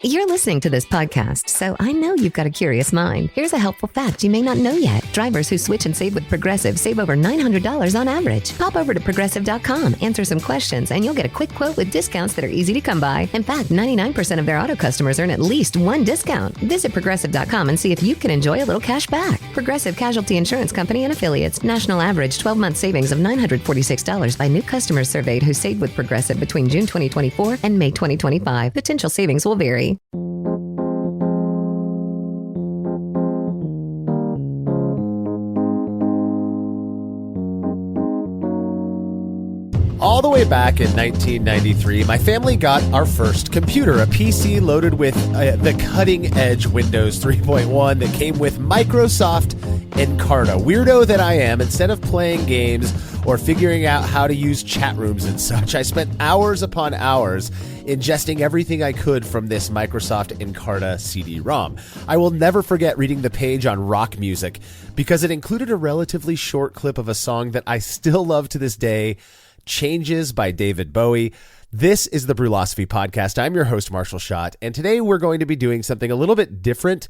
You're listening to this podcast, so I know you've got a curious mind. Here's a helpful fact you may not know yet. Drivers who switch and save with Progressive save over $900 on average. Pop over to Progressive.com, answer some questions, and you'll get a quick quote with discounts that are easy to come by. In fact, 99% of their auto customers earn at least one discount. Visit Progressive.com and see if you can enjoy a little cash back. Progressive Casualty Insurance Company and Affiliates. National average 12-month savings of $946 by new customers surveyed who saved with Progressive between June 2024 and May 2025. Potential savings will vary. All the way back in 1993, my family got our first computer, a PC loaded with the cutting-edge Windows 3.1 that came with Microsoft Encarta. Weirdo that I am, instead of playing games or figuring out how to use chat rooms and such, I spent hours upon hours ingesting everything I could from this Microsoft Encarta CD-ROM. I will never forget reading the page on rock music because it included a relatively short clip of a song that I still love to this day, Changes by David Bowie. This is the Brülosophy podcast. I'm your host, Marshall Schott, and today we're going to be doing something a little bit different.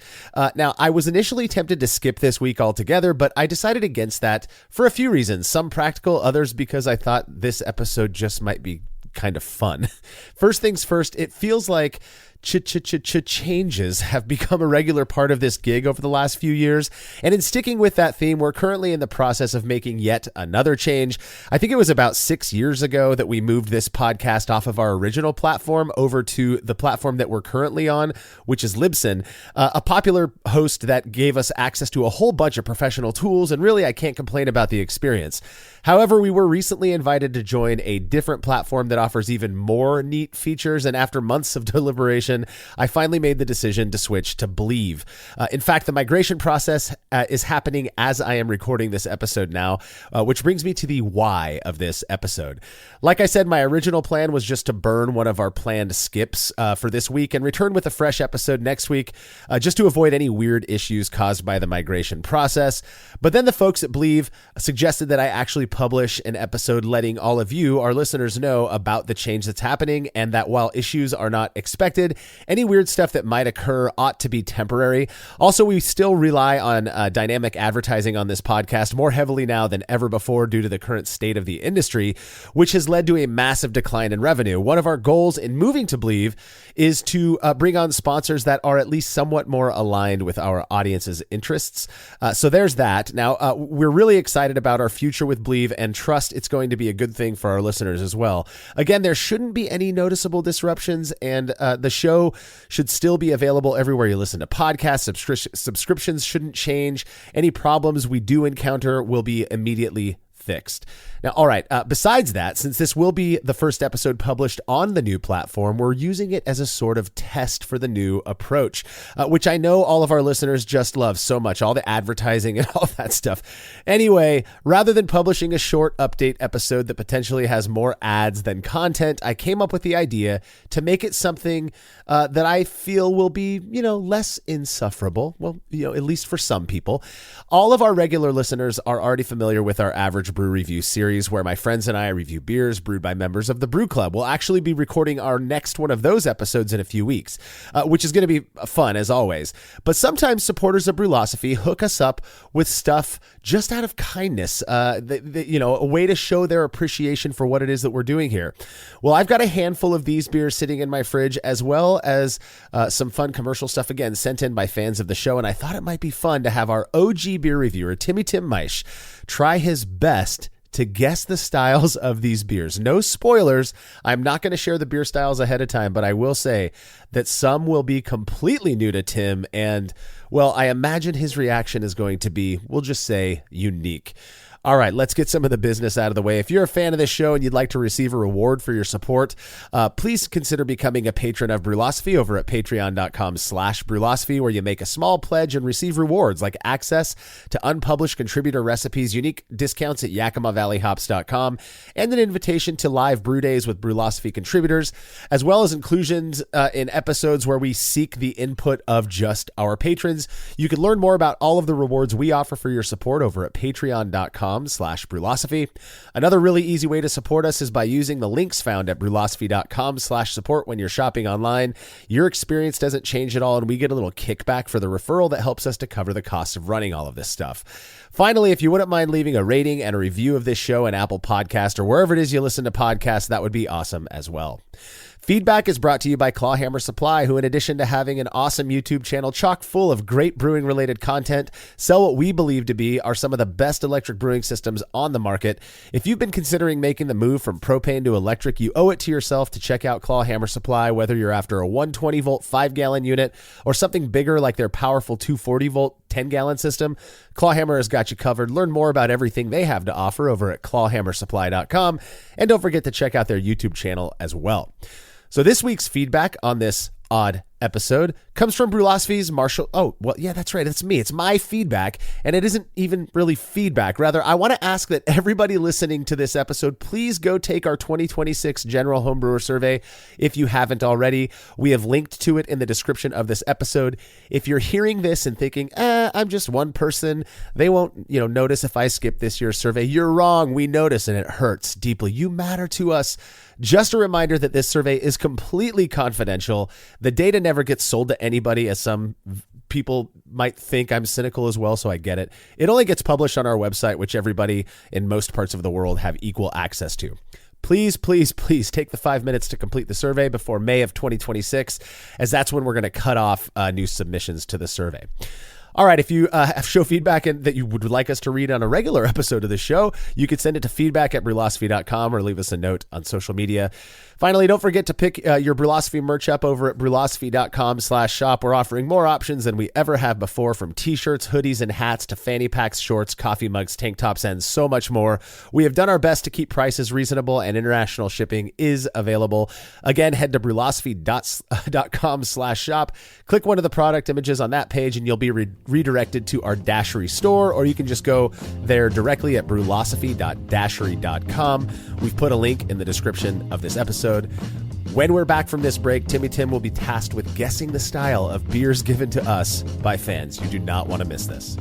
Now, I was initially tempted to skip this week altogether, but I decided against that for a few reasons. Some practical, others because I thought this episode just might be kind of fun. First things first, it feels like changes have become a regular part of this gig over the last few years. And in sticking with that theme, we're currently in the process of making yet another change. I think it was about 6 years ago that we moved this podcast off of our original platform over to the platform that we're currently on, which is Libsyn, a popular host that gave us access to a whole bunch of professional tools. And really, I can't complain about the experience. However, we were recently invited to join a different platform that offers even more neat features. And after months of deliberation, I finally made the decision to switch to Believe. In fact, the migration process is happening as I am recording this episode now, which brings me to the why of this episode. Like I said, my original plan was just to burn one of our planned skips for this week and return with a fresh episode next week, just to avoid any weird issues caused by the migration process. But then the folks at Believe suggested that I actually publish an episode letting all of you, our listeners, know about the change that's happening, and that while issues are not expected, any weird stuff that might occur ought to be temporary. Also, we still rely on dynamic advertising on this podcast more heavily now than ever before due to the current state of the industry, which has led to a massive decline in revenue. One of our goals in moving to Believe is to bring on sponsors that are at least somewhat more aligned with our audience's interests. So there's that. Now, we're really excited about our future with Believe and trust it's going to be a good thing for our listeners as well. Again, there shouldn't be any noticeable disruptions, and the show should still be available everywhere you listen to podcasts. Subscriptions shouldn't change. Any problems we do encounter will be immediately fixed. Now, all right, besides that, since this will be the first episode published on the new platform, we're using it as a sort of test for the new approach, which I know all of our listeners just love so much, all the advertising and all that stuff. Anyway, rather than publishing a short update episode that potentially has more ads than content, I came up with the idea to make it something that I feel will be, less insufferable. Well, at least for some people. All of our regular listeners are already familiar with our Average Brew Review series, where my friends and I review beers brewed by members of the Brew Club. We'll actually be recording our next one of those episodes in a few weeks, which is going to be fun as always. But sometimes supporters of Brülosophy hook us up with stuff just out of kindness, a way to show their appreciation for what it is that we're doing here. Well, I've got a handful of these beers sitting in my fridge, as well as some fun commercial stuff, again, sent in by fans of the show, and I thought it might be fun to have our OG beer reviewer, Timmy Tim try his best to guess the styles of these beers. No spoilers. I'm not going to share the beer styles ahead of time, but I will say that some will be completely new to Tim, and, well, I imagine his reaction is going to be, we'll just say, unique. All right, let's get some of the business out of the way. If you're a fan of this show and you'd like to receive a reward for your support, please consider becoming a patron of Brülosophy over at patreon.com/Brülosophy, where you make a small pledge and receive rewards like access to unpublished contributor recipes, unique discounts at YakimaValleyHops.com, and an invitation to live brew days with Brülosophy contributors, as well as inclusions in episodes where we seek the input of just our patrons. You can learn more about all of the rewards we offer for your support over at patreon.com patreon.com/Brülosophy. Another really easy way to support us is by using the links found at Brülosophy.com/support when you're shopping online. Your experience doesn't change at all, and we get a little kickback for the referral that helps us to cover the cost of running all of this stuff. Finally, if you wouldn't mind leaving a rating and a review of this show in Apple Podcast or wherever it is you listen to podcasts, that would be awesome as well. Feedback is brought to you by Clawhammer Supply, who, in addition to having an awesome YouTube channel chock full of great brewing-related content, sell what we believe to be are some of the best electric brewing systems on the market. If you've been considering making the move from propane to electric, you owe it to yourself to check out Clawhammer Supply, whether you're after a 120-volt 5-gallon unit or something bigger like their powerful 240-volt 10-gallon system. Clawhammer has got you covered. Learn more about everything they have to offer over at clawhammersupply.com, and don't forget to check out their YouTube channel as well. So this week's feedback on this odd episode comes from Brülosophy's Marshall. Oh, well, yeah, that's right. It's me. It's my feedback, and it isn't even really feedback. Rather, I want to ask that everybody listening to this episode, please go take our 2026 General Homebrewer Survey if you haven't already. We have linked to it in the description of this episode. If you're hearing this and thinking, I'm just one person, they won't, notice if I skip this year's survey. You're wrong. We notice, and it hurts deeply. You matter to us. Just a reminder that this survey is completely confidential. The data never gets sold to anybody, as some people might think. I'm cynical as well, so I get it. It only gets published on our website, which everybody in most parts of the world have equal access to. Please, please, please take the 5 minutes to complete the survey before May of 2026, as that's when we're going to cut off new submissions to the survey. All right, if you have show feedback that you would like us to read on a regular episode of the show, you could send it to feedback@Brülosophy.com or leave us a note on social media. Finally, don't forget to pick your Brülosophy merch up over at Brülosophy.com/shop. We're offering more options than we ever have before, from t-shirts, hoodies, and hats to fanny packs, shorts, coffee mugs, tank tops, and so much more. We have done our best to keep prices reasonable, and international shipping is available. Again, head to Brülosophy.com/shop. Click one of the product images on that page, and you'll be redirected to our Dashery store, or you can just go there directly at Brülosophy.dashery.com. We've put a link in the description of this episode. When we're back from this break, Timmy Tim will be tasked with guessing the style of beers given to us by fans. You do not want to miss this.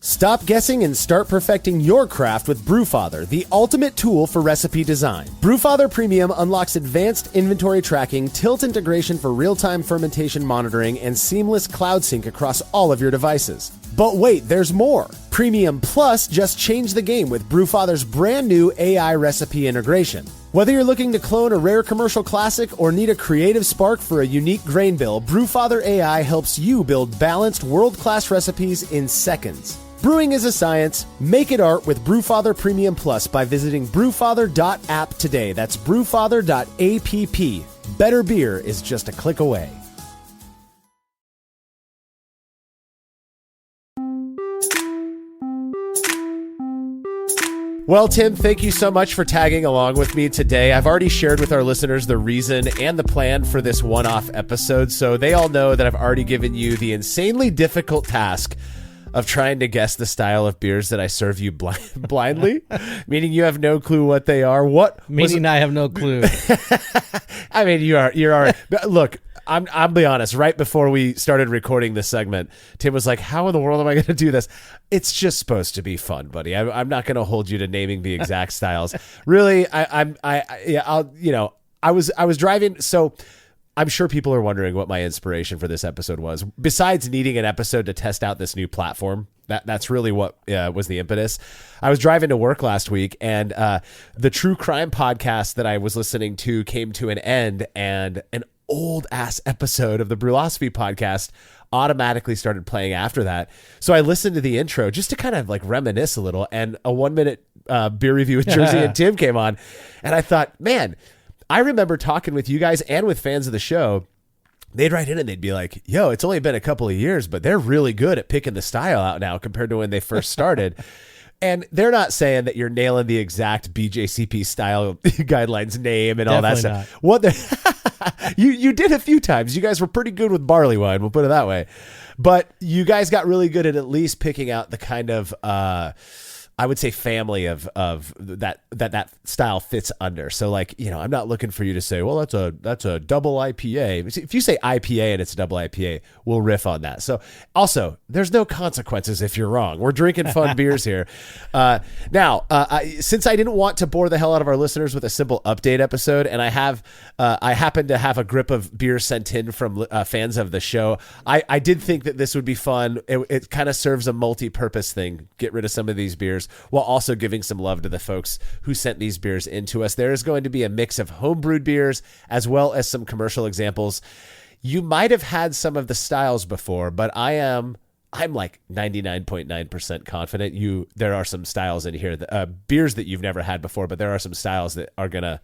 Stop guessing and start perfecting your craft with Brewfather, the ultimate tool for recipe design. Brewfather Premium unlocks advanced inventory tracking, tilt integration for real-time fermentation monitoring, and seamless cloud sync across all of your devices. But wait, there's more. Premium Plus just changed the game with Brewfather's brand new AI recipe integration. Whether you're looking to clone a rare commercial classic or need a creative spark for a unique grain bill, Brewfather AI helps you build balanced, world-class recipes in seconds. Brewing is a science. Make it art with Brewfather Premium Plus by visiting brewfather.app today. That's brewfather.app. Better beer is just a click away. Well, Tim, thank you so much for tagging along with me today. I've already shared with our listeners the reason and the plan for this one-off episode, so they all know that I've already given you the insanely difficult task of trying to guess the style of beers that I serve you blindly, meaning you have no clue what they are. Meaning I have no clue. I mean, you're look, I'll be honest. Right before we started recording this segment, Tim was like, "How in the world am I going to do this?" It's just supposed to be fun, buddy. I'm not going to hold you to naming the exact styles. Really, I was driving, so I'm sure people are wondering what my inspiration for this episode was. Besides needing an episode to test out this new platform, that's really what was the impetus. I was driving to work last week, and the true crime podcast that I was listening to came to an end, and an old ass episode of the Brülosophy podcast automatically started playing after that. So I listened to the intro just to kind of like reminisce a little, and a 1-minute beer review with Jersey and Tim came on, and I thought, man, I remember talking with you guys and with fans of the show. They'd write in and they'd be like, yo, it's only been a couple of years, but they're really good at picking the style out now compared to when they first started. And they're not saying that you're nailing the exact BJCP style guidelines name and all that stuff. What you did a few times. You guys were pretty good with barley wine, we'll put it that way. But you guys got really good at least picking out the kind of I would say family of that style fits under. So like, I'm not looking for you to say, well, that's a double IPA. If you say IPA and it's a double IPA, we'll riff on that. So also, there's no consequences if you're wrong. We're drinking fun beers here. Now, since I didn't want to bore the hell out of our listeners with a simple update episode, and I happen to have a grip of beers sent in from fans of the show, I did think that this would be fun. It kind of serves a multi-purpose thing. Get rid of some of these beers while also giving some love to the folks who sent these beers into us. There is going to be a mix of homebrewed beers as well as some commercial examples. You might have had some of the styles before, but I'm like 99.9% confident there are some styles in here, beers that you've never had before, but there are some styles that are going to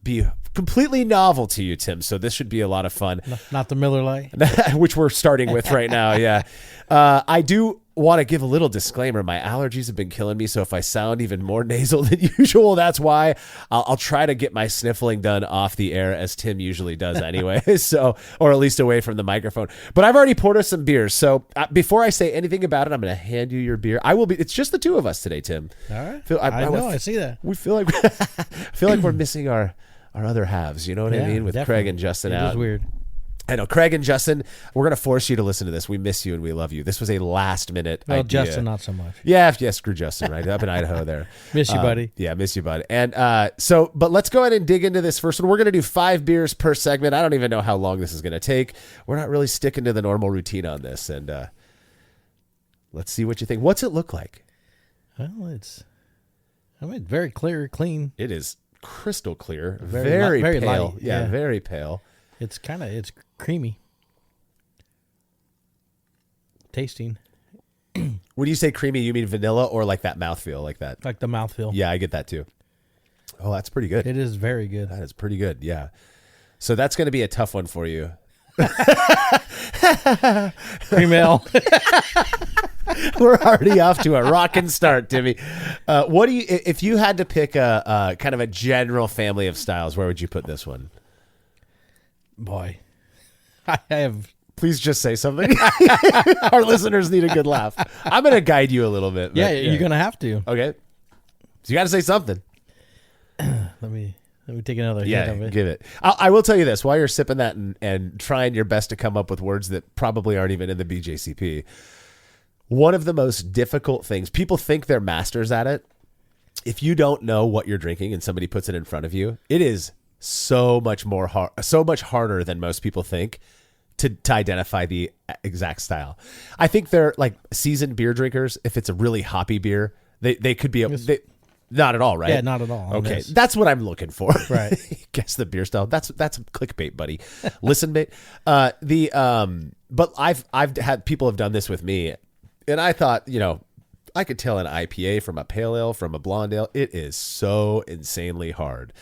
be completely novel to you, Tim. So this should be a lot of fun. Not the Miller Lite, which we're starting with right now. Yeah. I do want to give a little disclaimer. My allergies have been killing me. So if I sound even more nasal than usual, that's why. I'll try to get my sniffling done off the air, as Tim usually does anyway. So, or at least away from the microphone, but I've already poured us some beers. So before I say anything about it, I'm going to hand you your beer. It's just the two of us today, Tim. All right. I see that. We feel like, we're missing our other halves. You know what I mean? With definitely. Craig and Justin out. It is weird. I know, Craig and Justin, we're going to force you to listen to this. We miss you and we love you. This was a last minute idea. Justin, not so much. Yeah, screw Justin, right? Up in Idaho there. Miss you, buddy. Yeah, miss you, bud. And but let's go ahead and dig into this first one. We're going to do 5 beers per segment. I don't even know how long this is going to take. We're not really sticking to the normal routine on this. And let's see what you think. What's it look like? Well, it's very clear, clean. It is crystal clear. Very pale. Light. Yeah, very pale. It's creamy. Tasting. When you say creamy, you mean vanilla or like that mouthfeel, like that? Like the mouthfeel. Yeah, I get that too. Oh, that's pretty good. It is very good. That is pretty good, yeah. So that's going to be a tough one for you. Cream ale. We're already off to a rockin' start, Timmy. What do you, if you had to pick a kind of a general family of styles, where would you put this one? Boy, I have. Please just say something. Our listeners need a good laugh. I'm going to guide you a little bit. Yeah, you're going to have to. Okay. So you got to say something. Let me take another hit of it. Give it. I will tell you this, while you're sipping that and trying your best to come up with words that probably aren't even in the BJCP, one of the most difficult things, people think they're masters at it. If you don't know what you're drinking and somebody puts it in front of you, it is so much harder than most people think to identify the exact style. I think they're like seasoned beer drinkers. If it's a really hoppy beer, they could be not at all, right? Yeah, not at all. Okay, that's what I'm looking for. Right. Guess the beer style. That's clickbait, buddy. Listen, mate. But I've had people have done this with me, and I thought, I could tell an IPA from a pale ale from a blonde ale. It is so insanely hard.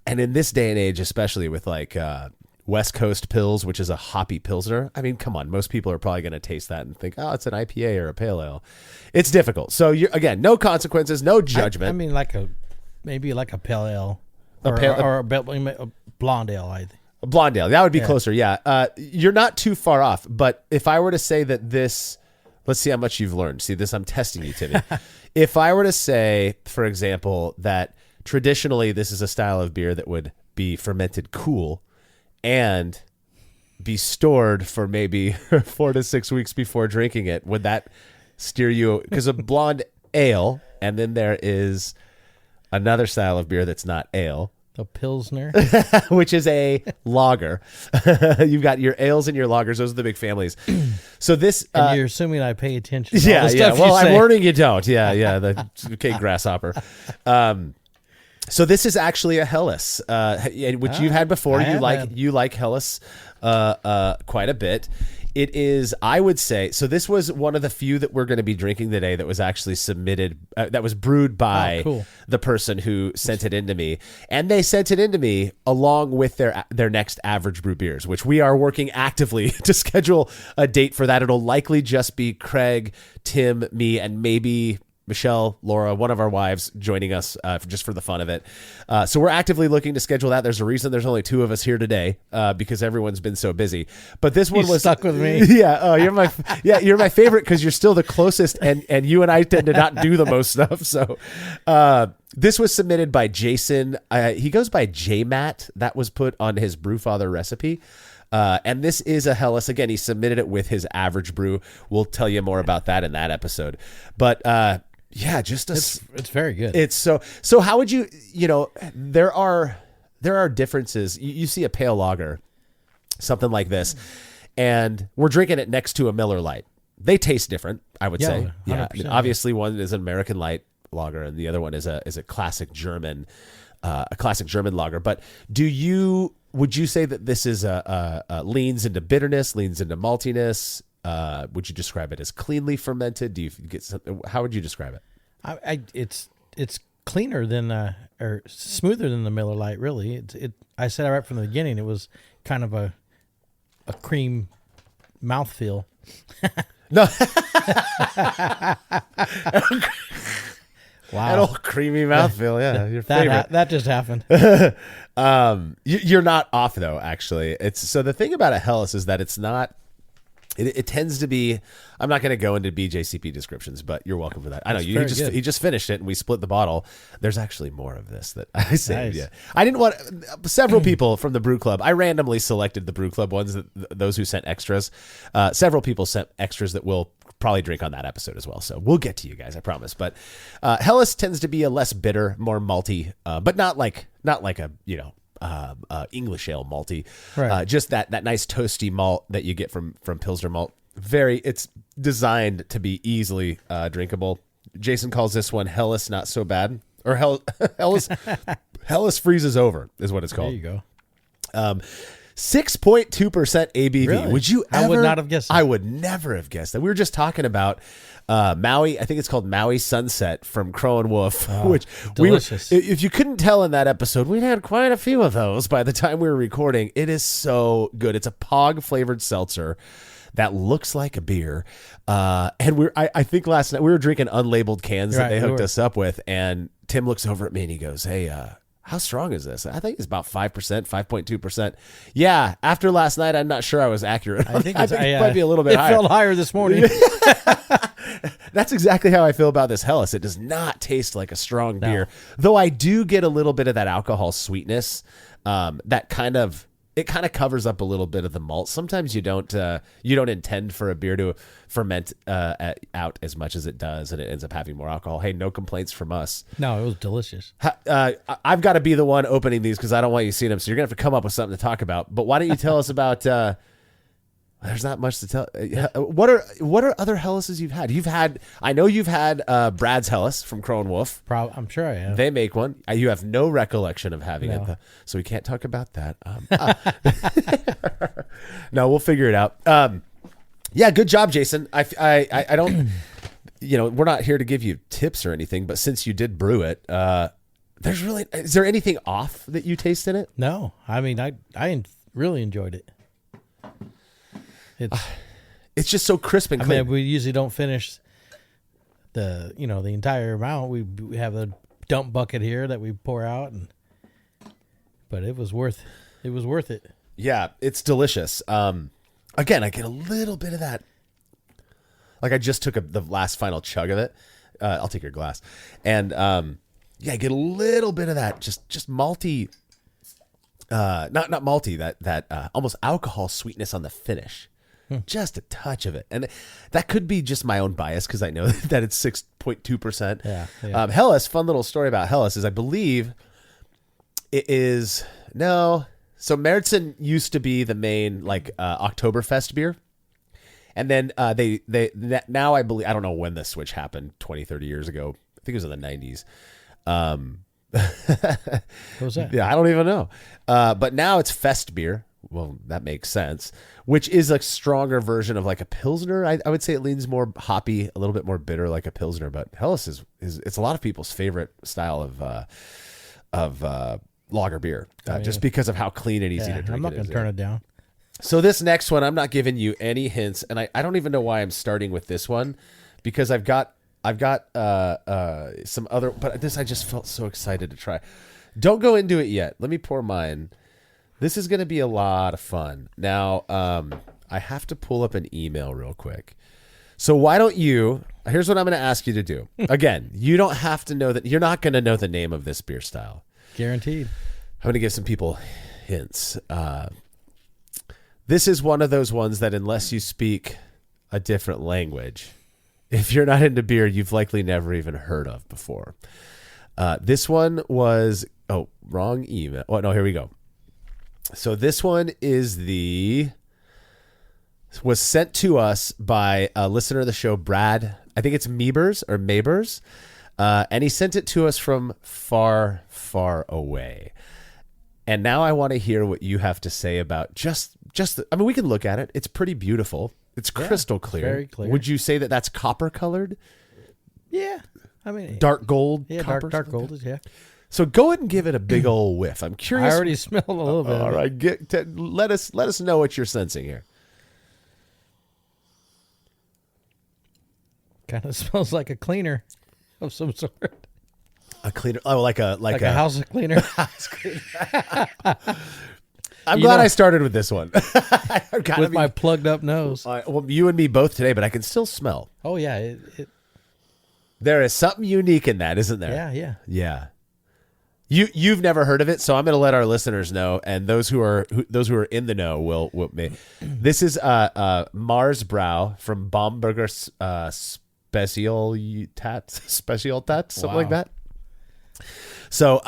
And in this day and age, especially with like West Coast Pils, which is a hoppy pilsner, I mean, come on, most people are probably going to taste that and think, oh, it's an IPA or a pale ale. It's difficult. So again, no consequences, no judgment. I mean, maybe like a pale ale or a blonde ale. I think. A blonde ale, that would be closer. Yeah, you're not too far off. But if I were to say that this, let's see how much you've learned. See this, I'm testing you, Timmy. If I were to say, for example, that traditionally this is a style of beer that would be fermented cool and be stored for maybe 4 to 6 weeks before drinking it, would that steer you? Because a blonde ale, and then there is another style of beer that's not ale. A Pilsner. Which is a lager. You've got your ales and your lagers. Those are the big families. So this... and you're assuming I pay attention to yeah, all the yeah. stuff Well, you I'm say. warning you don't. Yeah. Okay, grasshopper. So this is actually a Helles, which you've had before. You like Helles quite a bit. It is, I would say, so this was one of the few that we're going to be drinking today that was actually submitted, that was brewed by the person who sent it into me. And they sent it into me along with their next average brew beers, which we are working actively to schedule a date for that. It'll likely just be Craig, Tim, me, and maybe Michelle, Laura, one of our wives, joining us just for the fun of it. So we're actively looking to schedule that. There's a reason there's only 2 of us here today because everyone's been so busy. But this one was stuck with me. Yeah. Oh, you're my favorite because you're still the closest, and you and I tend to not do the most stuff. So this was submitted by Jason. He goes by JMatt. That was put on his Brewfather recipe. And this is a Helles. Again, he submitted it with his average brew. We'll tell you more about that in that episode. But yeah, it's very good. It's so how would you there are differences. You see a pale lager, something like this, and we're drinking it next to a Miller Lite. They taste different, I would say. Yeah, I mean, obviously one is an American light lager and the other one is a classic German lager. But would you say that this is a leans into bitterness, leans into maltiness? Would you describe it as cleanly fermented? Do you get how would you describe it? It's cleaner than or smoother than the Miller Lite. Really, I said right from the beginning. It was kind of a cream mouthfeel. No. Wow. That old creamy mouthfeel, yeah. Your favorite. That just happened. You're not off though. Actually, so the thing about a Helles is that it's not. It tends to be. I'm not going to go into BJCP descriptions, but you're welcome for that. I know he just finished it, and we split the bottle. There's actually more of this that I saved. Nice. Yeah, I didn't want several people from the Brew Club. I randomly selected the Brew Club ones, those who sent extras. Several people sent extras that we'll probably drink on that episode as well. So we'll get to you guys, I promise. But Helles tends to be a less bitter, more malty, but not like a English ale malty, right. Just that nice toasty malt that you get from Pilsner malt. It's designed to be easily drinkable. Jason calls this one Helles not so bad, or Helles freezes over is what it's called. There you go. 6.2% ABV. Really? Would you ever? I would not have guessed that. I would never have guessed that. We were just talking about Maui. I think it's called Maui Sunset from Crow and Wolf, which delicious. If you couldn't tell in that episode, we had quite a few of those by the time we were recording. It is so good. It's a POG flavored seltzer that looks like a beer. And I think last night we were drinking unlabeled cans that they hooked us up with. And Tim looks over at me and he goes, "Hey, how strong is this?" I think it's about 5%, 5.2%. Yeah. After last night, I'm not sure I was accurate. I think it might be a little bit higher. It felt higher this morning. That's exactly how I feel about this Helles. It does not taste like a strong beer, though I do get a little bit of that alcohol sweetness. That kind of covers up a little bit of the malt. Sometimes you don't intend for a beer to ferment out as much as it does, and it ends up having more alcohol. Hey, no complaints from us. No, it was delicious. I've got to be the one opening these because I don't want you seeing them, so you're gonna have to come up with something to talk about. But why don't you tell us about? There's not much to tell. What are other Helleses you've had? I know you've had Brad's Helles from Crow and Wolf. I'm sure I have. They make one. You have no recollection of having it, so we can't talk about that. No, we'll figure it out. Yeah, good job, Jason. I don't. We're not here to give you tips or anything, but since you did brew it, is there anything off that you taste in it? No, I mean I really enjoyed it. It's just so crisp and clean. I mean, we usually don't finish the entire amount. We have a dump bucket here that we pour out, but it was worth it. Yeah, it's delicious. Again, I get a little bit of that. Like I just took the last final chug of it. I'll take your glass, and I get a little bit of that. Just malty. Not malty. That almost alcohol sweetness on the finish. Just a touch of it. And that could be just my own bias because I know that it's 6.2%. Yeah. Helles, fun little story about Helles is I believe it is, no. So Märzen used to be the main Oktoberfest beer. And then they now I believe, I don't know when the switch happened, 20, 30 years ago. I think it was in the 90s. What was that? Yeah, I don't even know. But now it's Fest beer. Well, that makes sense, which is a stronger version of like a Pilsner. I would say it leans more hoppy, a little bit more bitter like a Pilsner, but Helles is it's a lot of people's favorite style of lager beer, just because of how clean and easy to drink. I'm not going to turn it down. So this next one, I'm not giving you any hints, and I don't even know why I'm starting with this one, because I've got I've got some other, but this I just felt so excited to try. Don't go into it yet. Let me pour mine. This is going to be a lot of fun. Now, I have to pull up an email real quick. So why don't you, here's what I'm going to ask you to do. Again, you don't have to know that, you're not going to know the name of this beer style. Guaranteed. I'm going to give some people hints. This is one of those ones that unless you speak a different language, if you're not into beer, you've likely never even heard of before. This one was, wrong email. Oh, no, here we go. So this one was sent to us by a listener of the show, Brad. I think it's Mabers. And he sent it to us from far, far away. And now I want to hear what you have to say about we can look at it. It's pretty beautiful. It's crystal clear. Very clear. Would you say that that's copper colored? Yeah. I mean, dark gold? Yeah, copper, dark gold is, yeah. So go ahead and give it a big old whiff. I'm curious. I already smelled a little bit. All right. Let us know what you're sensing here. Kind of smells like a cleaner of some sort. A cleaner. Oh, like a house cleaner. I'm glad I started with this one. With my plugged up nose. Well, you and me both today, but I can still smell. Oh yeah, there is something unique in that, isn't there? Yeah. You've never heard of it, so I'm going to let our listeners know, and those who are in the know will may. This is Mars Brau from Baumburger Specialtat, something like that. So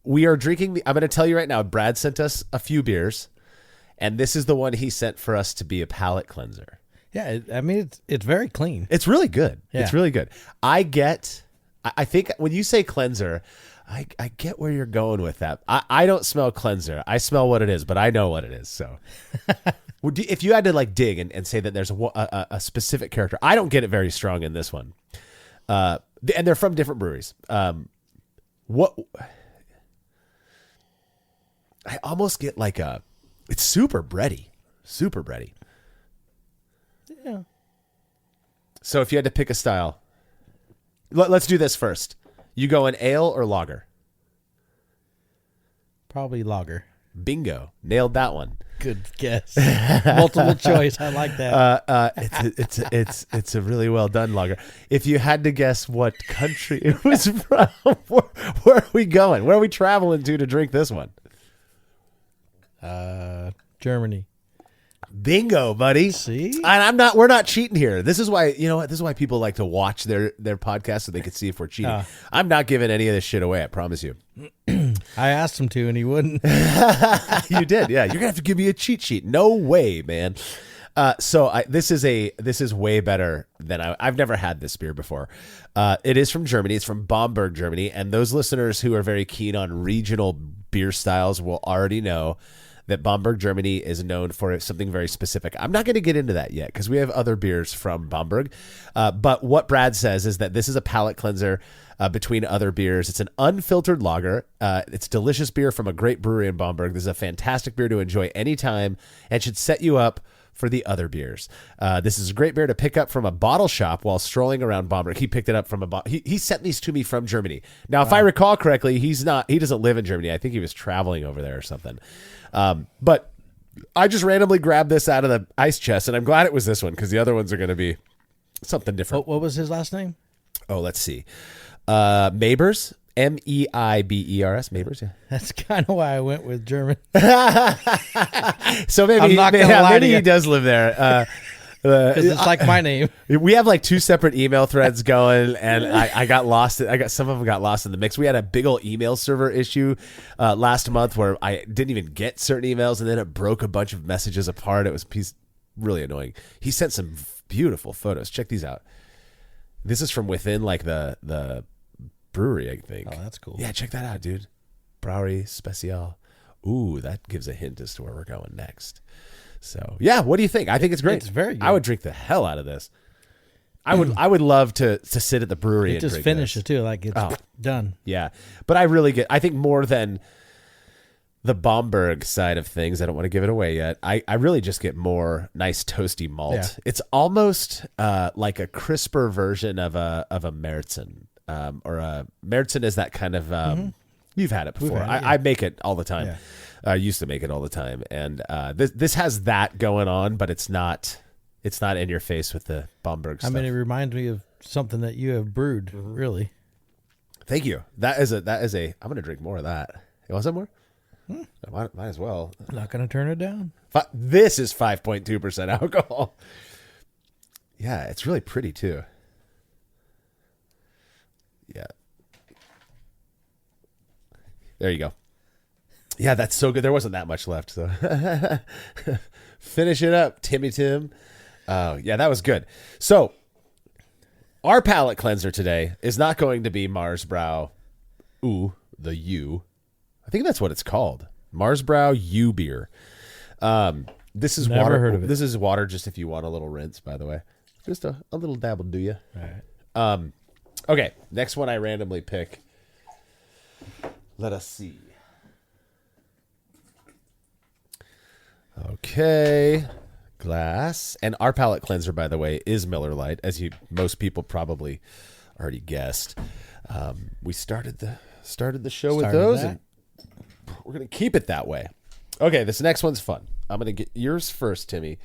we are drinking. I'm going to tell you right now. Brad sent us a few beers, and this is the one he sent for us to be a palate cleanser. Yeah, it's very clean. It's really good. Yeah. It's really good. I think when you say cleanser, I get where you're going with that. I don't smell cleanser. I smell what it is, but I know what it is. So if you had to dig and say that there's a specific character, I don't get it very strong in this one. And they're from different breweries. I almost get it's super bready. Super bready. Yeah. So if you had to pick a style, let's do this first. You go in ale or lager? Probably lager. Bingo. Nailed that one. Good guess. Multiple choice. I like that. It's a really well done lager. If you had to guess what country it was from, where are we going? Where are we traveling to drink this one? Germany. Bingo, buddy. See? And we're not cheating here. This is why, this is why people like to watch their podcasts so they can see if we're cheating. I'm not giving any of this shit away, I promise you. I asked him to and he wouldn't. You did, yeah. You're going to have to give me a cheat sheet. No way, man. This is way better than I've never had this beer before. It is from Germany. It's from Bamberg, Germany. And those listeners who are very keen on regional beer styles will already know that Bamberg, Germany is known for something very specific. I'm not going to get into that yet because we have other beers from Bamberg. But what Brad says is that this is a palate cleanser between other beers. It's an unfiltered lager. It's delicious beer from a great brewery in Bamberg. This is a fantastic beer to enjoy anytime and should set you up for the other beers. This is a great beer to pick up from a bottle shop while strolling around Bamberg. He picked it up from he sent these to me from Germany. Now, if I recall correctly, he doesn't live in Germany. I think he was traveling over there or something. But I just randomly grabbed this out of the ice chest, and I'm glad it was this one because the other ones are going to be something different. What was his last name? Oh, let's see. Mabers. Meibers. Mabers, yeah. That's kind of why I went with German. So maybe, he does live there. Because it's like my name. We have 2 separate email threads going, and I got lost. Some of them got lost in the mix. We had a big old email server issue last month where I didn't even get certain emails, and then it broke a bunch of messages apart. It was really annoying. He sent some beautiful photos. Check these out. This is from within the brewery, I think. Oh, that's cool. Yeah, check that out, dude. Brauery Special. Ooh, that gives a hint as to where we're going next. So, yeah, what do you think? I think it's great. It's very good. I would drink the hell out of this. I would love to sit at the brewery and just drink finish this. it too, it's done. Yeah, but I think more than the Bamberg side of things, I don't want to give it away yet. I really just get more nice toasty malt. Yeah. It's almost like a crisper version of a Märzen. Or a Märzen is that kind of you've had it before. had it, I make it all the time. Yeah. I used to make it all the time, and this has that going on, but it's not in your face with the Bamberg stuff. I mean, it reminds me of something that you have brewed. Really. Thank you. That is a. I'm gonna drink more of that. You want some more? Might as well. Not going to turn it down. This is 5.2% alcohol. Yeah, it's really pretty too. Yeah. There you go. Yeah, that's so good. There wasn't that much left, so finish it up, Timmy Tim. Oh, yeah, that was good. So, our palate cleanser today is not going to be Marsbrau. Ooh, the U. I think that's what it's called. Marsbrau U beer. This is Never water. heard of it. This is water. Just if you want a little rinse, by the way, just a little dabble, do you? All right. Okay, next one I randomly pick. Let us see. Okay, glass. And our palate cleanser, by the way, is Miller Lite, as most people probably already guessed. We started the show with those, and we're gonna keep it that way. Okay, this next one's fun. I'm gonna get yours first, Timmy.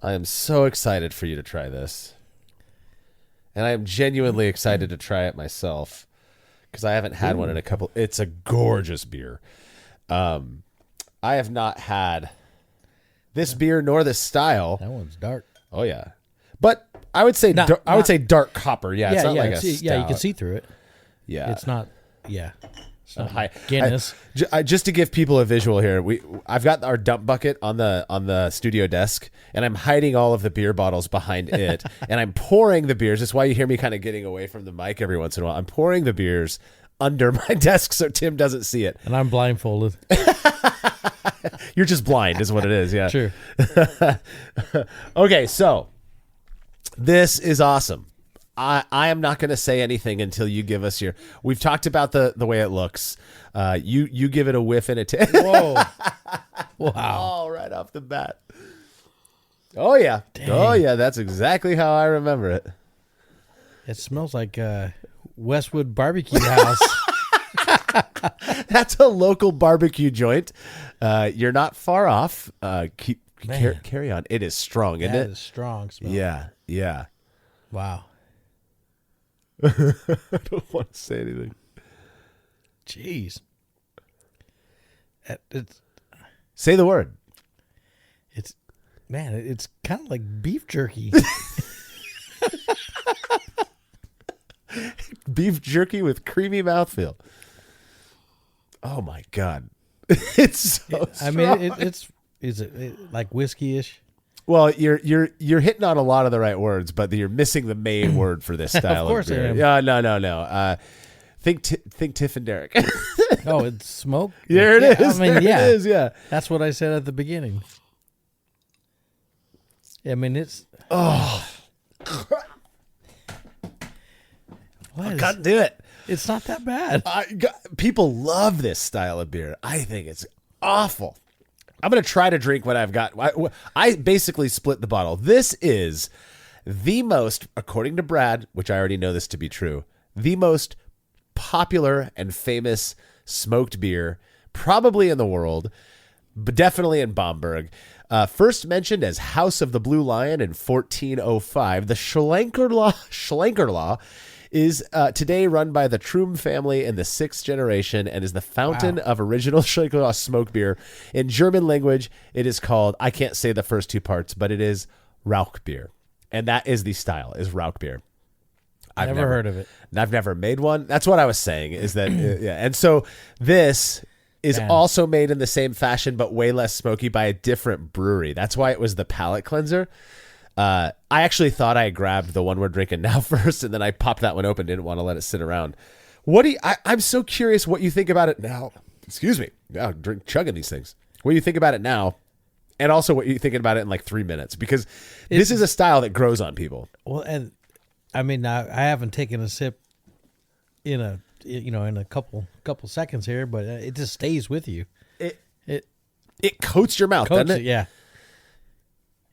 I am so excited for you to try this. And I am genuinely excited to try it myself because I haven't had one in a couple. It's a gorgeous beer. I have not had this beer nor this style. That one's dark. Oh yeah, but I would say I would say dark copper. Yeah, it's not like a stout. you can see through it. Yeah, It's not. Yeah. It's not Hi. Guinness. Just to give people a visual here, I've got our dump bucket on the studio desk, and I'm hiding all of the beer bottles behind it, and I'm pouring the beers. That's why you hear me kind of getting away from the mic every once in a while. I'm pouring the beers under my desk so Tim doesn't see it. And I'm blindfolded. You're just blind, is what it is. Yeah. Sure. Okay, so this is awesome. I am not going to say anything until you give us your. We've talked about the way it looks. You give it a whiff and a taste. Whoa! Wow! Oh, right off the bat. Oh yeah. Dang. Oh yeah. That's exactly how I remember it. It smells like Westwood Barbecue House. That's a local barbecue joint. You're not far off. Carry on. It is strong, isn't That it? is strong smell. Yeah. Wow. I don't want to say anything. Jeez. Say the word. It's kind of like beef jerky. Beef jerky with creamy mouthfeel. Oh my god. It's so strong. I mean, is it like whiskey-ish? Well, you're hitting on a lot of the right words, but you're missing the main word for this style. Of course I beer. am. Yeah, no. Think Tiff and Derek. Oh, it's smoke? There it is. I mean, There yeah. it is, yeah. That's what I said at the beginning. I mean, it's... Oh. What I is- can't do it. It's not that bad. People love this style of beer. I think it's awful. I'm going to try to drink what I've got. I basically split the bottle. This is the most, according to Brad, which I already know this to be true, the most popular and famous smoked beer probably in the world, but definitely in Bamberg. First mentioned as House of the Blue Lion in 1405, the Schlenkerla is today run by the Trum family in the 6th generation and is the fountain of original Schlenkerla smoke beer. In German language, it is called, I can't say the first two parts, but it is Rauchbier. And that is the style, is Rauchbier. I've Never heard of it. I've never made one. That's what I was saying, is that, yeah. And so this is also made in the same fashion, but way less smoky by a different brewery. That's why it was the palate cleanser. I actually thought I grabbed the one we're drinking now first, and then I popped that one open. Didn't want to let it sit around. I'm so curious what you think about it now. Excuse me. Yeah, chugging these things. What do you think about it now? And also what you're thinking about it in like 3 minutes, because this is a style that grows on people. Well, and I mean, I haven't taken a sip in a in a couple seconds here, but it just stays with you. It coats your mouth, doesn't it? Yeah.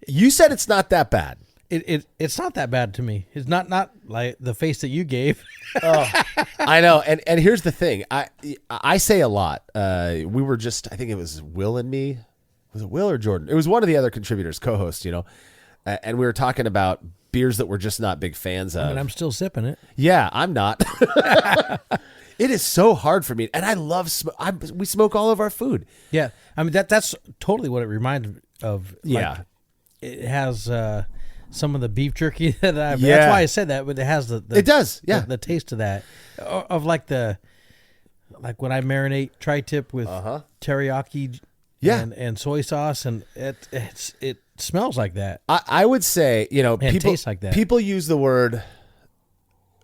You said it's not that bad. It's not that bad to me. It's not like the face that you gave. I know, and here's the thing. I say a lot. We were just, I think it was Will and me. Was it Will or Jordan? It was one of the other contributors, co-hosts, and we were talking about beers that we're just not big fans of. I mean, I'm still sipping it. Yeah, I'm not. It is so hard for me, and I love we smoke all of our food. Yeah, I mean that's totally what it reminds me of. Yeah, it has some of the beef jerky that I've. Yeah. That's why I said that, but it has the it does. Yeah, the taste of that of like when I marinate tri-tip with teriyaki. Yeah. And soy sauce, and it smells like that. I would say, And people tastes like that. People use the word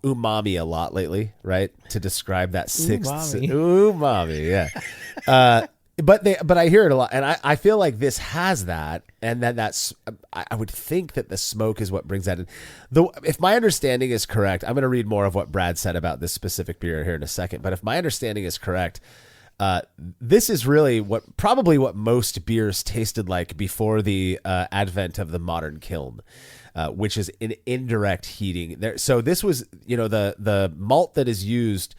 umami a lot lately, right? To describe that sixth umami, yeah. But I hear it a lot, and I feel like this has that, and then I would think that the smoke is what brings that in. Though, if my understanding is correct, I'm going to read more of what Brad said about this specific beer here in a second. But if my understanding is correct, this is really probably what most beers tasted like before the advent of the modern kiln, which is an indirect heating. So this was, the malt that is used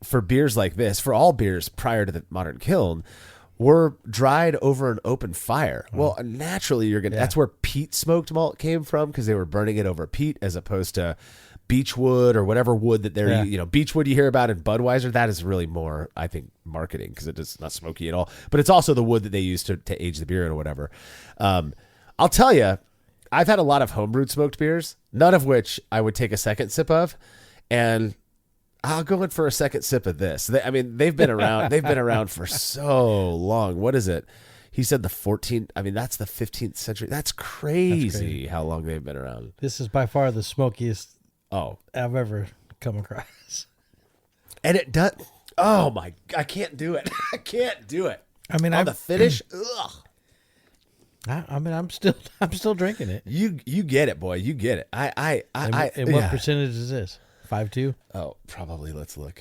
for beers like this, for all beers prior to the modern kiln, were dried over an open fire. Well, naturally, that's where peat smoked malt came from, because they were burning it over peat as opposed to beechwood or whatever wood that they're, beechwood you hear about in Budweiser. That is really more, I think, marketing, because it's not smoky at all. But it's also the wood that they use to age the beer or whatever. I'll tell you, I've had a lot of homebrewed smoked beers, none of which I would take a second sip of, and I'll go in for a second sip of this. They've been around. They've been around for so long. What is it? He said the 14th. That's the 15th century. That's crazy how long they've been around. This is by far the smokiest I've ever come across. And it does. Oh my! I can't do it. I can't do it. The finish. Ugh. I'm still drinking it. You get it, boy. You get it. And what percentage is this? 5.2? Oh, probably. Let's look.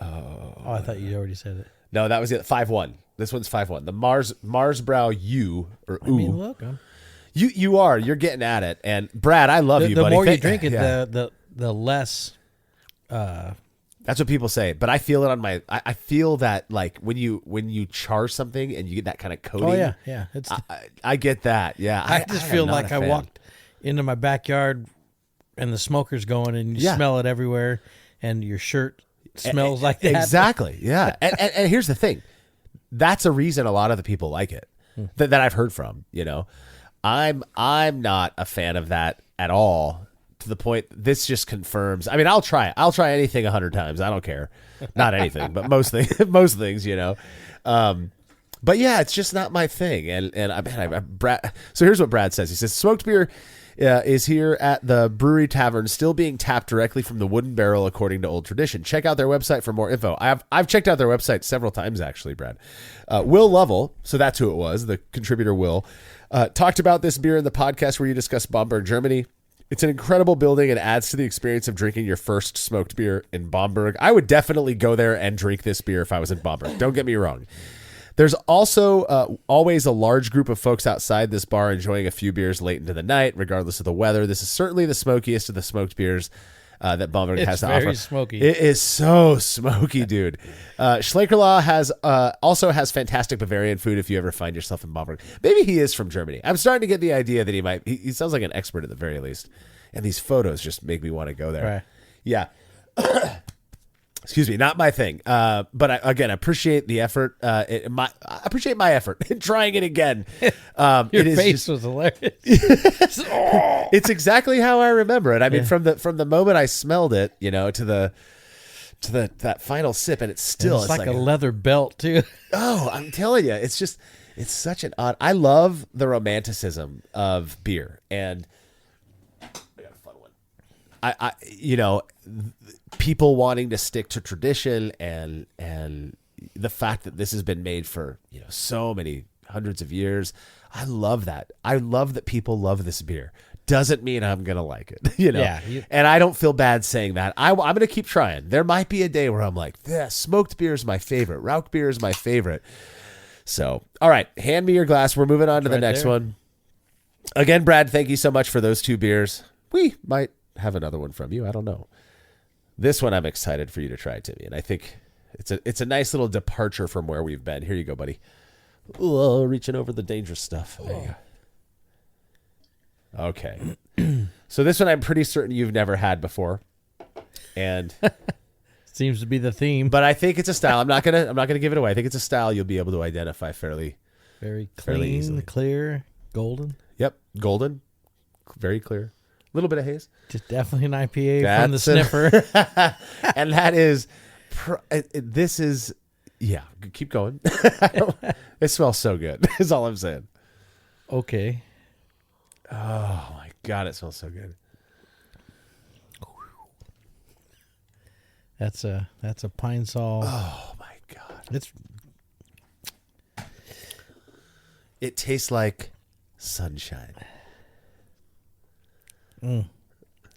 Oh, I thought you already said it. No, that was it. 5.1. This one's 5.1. The Marsbrow U or ooh. Look, you're getting at it. And Brad, I love you, buddy. The more you drink it, the less. That's what people say, but I feel it on my. I feel that, like, when you char something and you get that kind of coating. Oh yeah. It's. I get that. Yeah, I just feel like I walked into my backyard and the smoker's going, and you smell it everywhere, and your shirt smells like that. Exactly. Yeah, and here's the thing, that's a reason a lot of the people like it that I've heard from. I'm not a fan of that at all. To the point, this just confirms. I'll try it. I'll try anything 100 times. I don't care. Not anything, but most things. But yeah, it's just not my thing. And Brad. So here's what Brad says. He says smoked beer is here at the Brewery Tavern, still being tapped directly from the wooden barrel, according to old tradition. Check out their website for more info. I've checked out their website several times, actually, Brad. Will Lovell, so that's who it was. The contributor Will talked about this beer in the podcast where you discussed Bamberg, Germany. It's an incredible building and adds to the experience of drinking your first smoked beer in Bamberg. I would definitely go there and drink this beer if I was in Bamberg. Don't get me wrong. There's also always a large group of folks outside this bar enjoying a few beers late into the night, regardless of the weather. This is certainly the smokiest of the smoked beers that Bamberg has to offer. It's very smoky. It is so smoky, dude. Schleicherlaw also has fantastic Bavarian food if you ever find yourself in Bamberg. Maybe he is from Germany. I'm starting to get the idea that he sounds like an expert at the very least. And these photos just make me want to go there. Right. Yeah. Excuse me, not my thing. But I appreciate the effort. I appreciate my effort in trying it again. Your face was hilarious. It's exactly how I remember it. From the moment I smelled it, to that final sip, and it's like a leather belt too. Oh, I'm telling you, it's such an odd. I love the romanticism of beer, and I got a fun one. People wanting to stick to tradition and the fact that this has been made for so many hundreds of years. I love that. I love that people love this beer. doesn't mean I'm going to like it, you know? Yeah, and I don't feel bad saying that. I'm going to keep trying. There might be a day where I'm like, yeah, smoked beer is my favorite. Rauch beer is my favorite. So, all right, hand me your glass. We're moving on to the next one. Again, Brad, thank you so much for those 2 beers. We might have another one from you. I don't know. This one I'm excited for you to try, Timmy, and I think it's a nice little departure from where we've been. Here you go, buddy. Ooh, reaching over the dangerous stuff. There you go. Okay. So this one I'm pretty certain you've never had before. And seems to be the theme. But I think it's a style. I'm not gonna give it away. I think it's a style you'll be able to identify fairly fairly easily. Clear, golden. Yep. Golden. Very clear. A little bit of haze. Just definitely an IPA from the sniffer. And that is this is keep going. It smells so good. Is all I'm saying. Okay. Oh my God, it smells so good. That's a Pine Sol. Oh my God. It tastes like sunshine.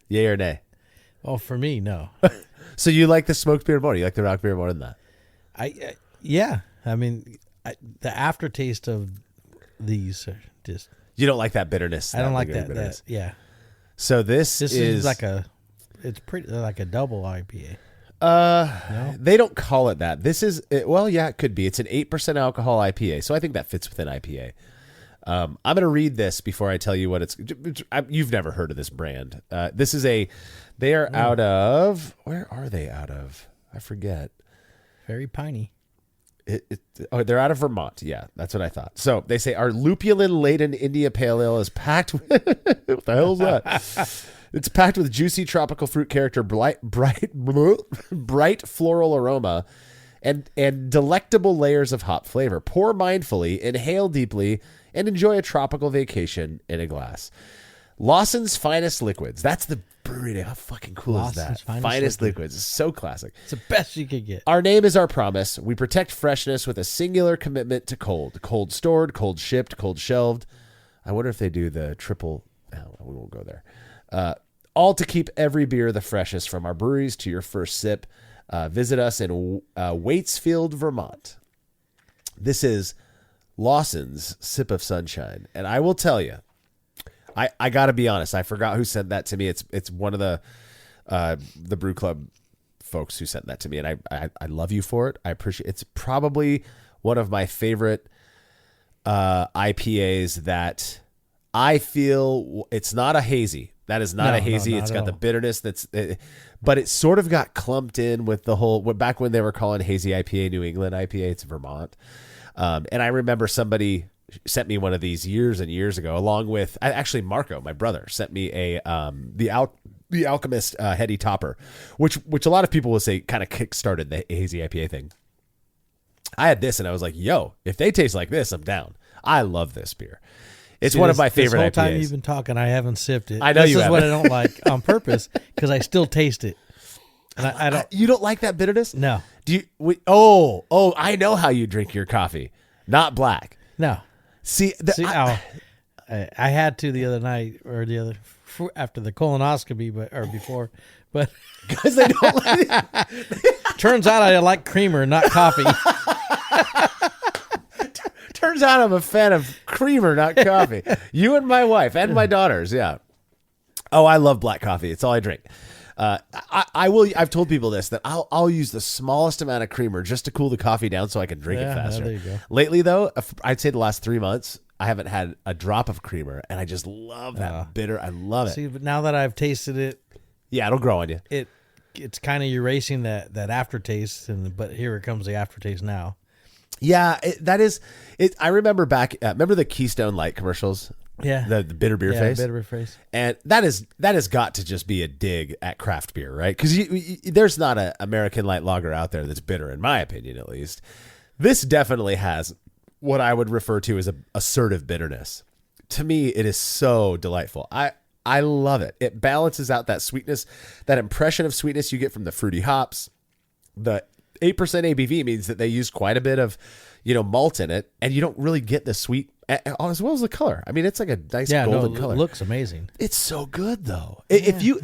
Yay or nay? Oh, for me, no. So you like the smoked beer more? You like the Rauch beer more than that? Yeah. I mean, the aftertaste of these are just. You don't like that bitterness. I don't like that. Bitterness. Yeah. So this is like it's pretty like a double IPA. No? They don't call it that. This is well, yeah, it could be. It's an 8% alcohol IPA, so I think that fits within IPA. I'm going to read this before I tell you what it's. You've never heard of this brand. They are out of. Where are they out of? I forget. Very piney. They're out of Vermont. Yeah, that's what I thought. So they say our lupulin-laden India Pale Ale is packed with... What the hell is that? It's packed with juicy tropical fruit character, bright floral aroma, and delectable layers of hop flavor. Pour mindfully, inhale deeply, and enjoy a tropical vacation in a glass. Lawson's Finest Liquids. That's the brewery name. How fucking cool Lawson's is that? Finest Liquids. It's so classic. It's the best you could get. Our name is our promise. We protect freshness with a singular commitment to cold. Cold stored, cold shipped, cold shelved. I wonder if they do the triple. Oh, we won't go there. All to keep every beer the freshest from our breweries to your first sip. Visit us in Waitsfield, Vermont. This is Lawson's Sip of Sunshine. And I will tell you, I got to be honest. I forgot who sent that to me. It's one of the Brew Club folks who sent that to me, and I love you for it. I appreciate. It's probably one of my favorite IPAs that I feel. It's not a hazy. That is not a hazy. It's got the bitterness. But it sort of got clumped in with the whole. Back when they were calling hazy IPA New England IPA, it's Vermont. And I remember somebody sent me one of these years and years ago, along with actually Marco, my brother, sent me the Alchemist Heady Topper, which a lot of people will say kind of kickstarted the hazy IPA thing. I had this and I was like, yo, if they taste like this, I'm down. I love this beer. It's one of my favorite IPAs. This whole time you've been talking, I haven't sipped it. I know this you is haven't. what I don't like on purpose because I still taste it. And I don't. You don't like that bitterness? No. Do you? I know how you drink your coffee. Not black. No. I had to the other night after the colonoscopy, but because they don't like it. Turns out I like creamer, not coffee. Turns out I'm a fan of creamer, not coffee. You and my wife and my daughters, yeah. Oh, I love black coffee. It's all I drink. I will. I've told people this that I'll use the smallest amount of creamer just to cool the coffee down so I can drink it faster. There you go. Lately, though, I'd say the last 3 months, I haven't had a drop of creamer, and I just love that bitter. I love it. See, but now that I've tasted it, yeah, it'll grow on you. It's kind of erasing that aftertaste, but here it comes the aftertaste now. Yeah, that is it. I remember back. Remember the Keystone Light commercials? Yeah, the bitter beer face. Bitter beer face. And that has got to just be a dig at craft beer, right? Because there's not an American light lager out there that's bitter, in my opinion, at least. This definitely has what I would refer to as a assertive bitterness. To me, it is so delightful. I love it. It balances out that sweetness, that impression of sweetness you get from the fruity hops. The 8% ABV means that they use quite a bit of, malt in it, and you don't really get the sweet as well as the color. I mean, it's like a nice golden color. It looks amazing. It's so good though. If you,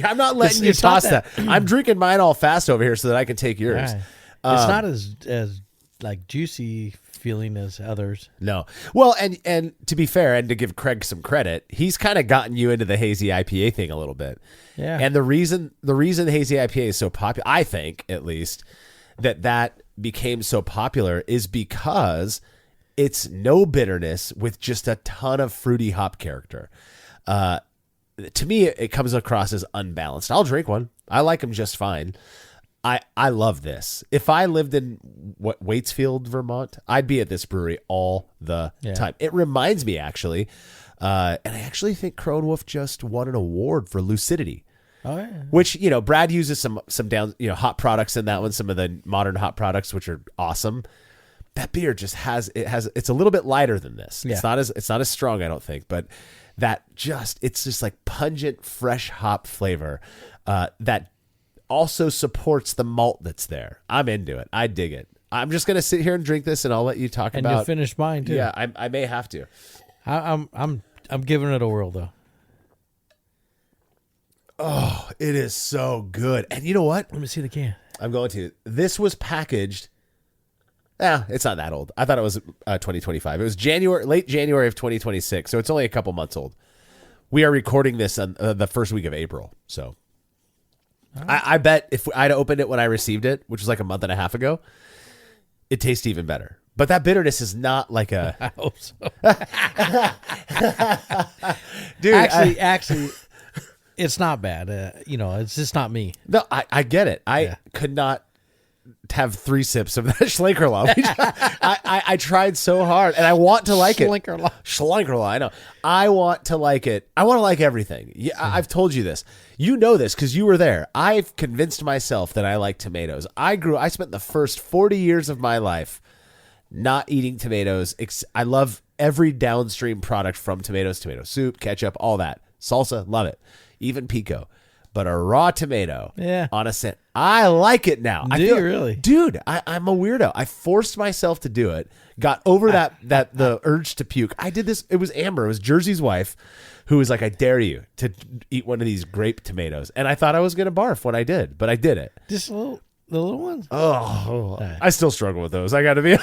I'm not letting you toss that. I'm drinking mine all fast over here so that I can take yours. Right. It's not as like juicy feeling as others. No. Well, and to be fair, and to give Craig some credit, he's kind of gotten you into the hazy IPA thing a little bit. Yeah. And the reason hazy IPA is so popular, I think at least, that became so popular is because it's no bitterness with just a ton of fruity hop character. To me, it comes across as unbalanced. I'll drink one. I like them just fine. I love this. If I lived in Waitsfield, Vermont, I'd be at this brewery all the time. It reminds me, actually, and I actually think Crow and Wolf just won an award for lucidity. Oh, yeah. Which, Brad uses some down, hop products in that one, some of the modern hop products, which are awesome. That beer just it's a little bit lighter than this. Yeah. It's not as strong, I don't think, but it's just like pungent, fresh hop flavor that also supports the malt that's there. I'm into it. I dig it. I'm just gonna sit here and drink this, and I'll let you talk about. And you'll finish mine too. Yeah, I may have to. I'm giving it a whirl though. Oh, it is so good. And you know what? Let me see the can. I'm going to. This was packaged. It's not that old. I thought it was 2025. It was late January of 2026, so it's only a couple months old. We are recording this on the first week of April, so. I bet if I'd opened it when I received it, which was like a month and a half ago, it tastes even better. But that bitterness is not like a. I hope so. Dude, actually, it's not bad. It's just not me. No, I get it. I could not have 3 sips of that Schlenkerla. I tried so hard, and I want to like it. Schlenkerla, I know. I want to like it. I want to like everything. Yeah, I've told you this. You know this because you were there. I've convinced myself that I like tomatoes. I spent the first 40 years of my life not eating tomatoes. I love every downstream product from tomatoes, tomato soup, ketchup, all that. Salsa, love it. Even pico. But a raw tomato on a scent, I like it now. Do you really? Dude, I'm a weirdo. I forced myself to do it. Got over the urge to puke. I did this. It was Amber. It was Jersey's wife who was like, I dare you to eat one of these grape tomatoes. And I thought I was going to barf when I did, but I did it. Just the little ones? Oh, I still struggle with those. I got to be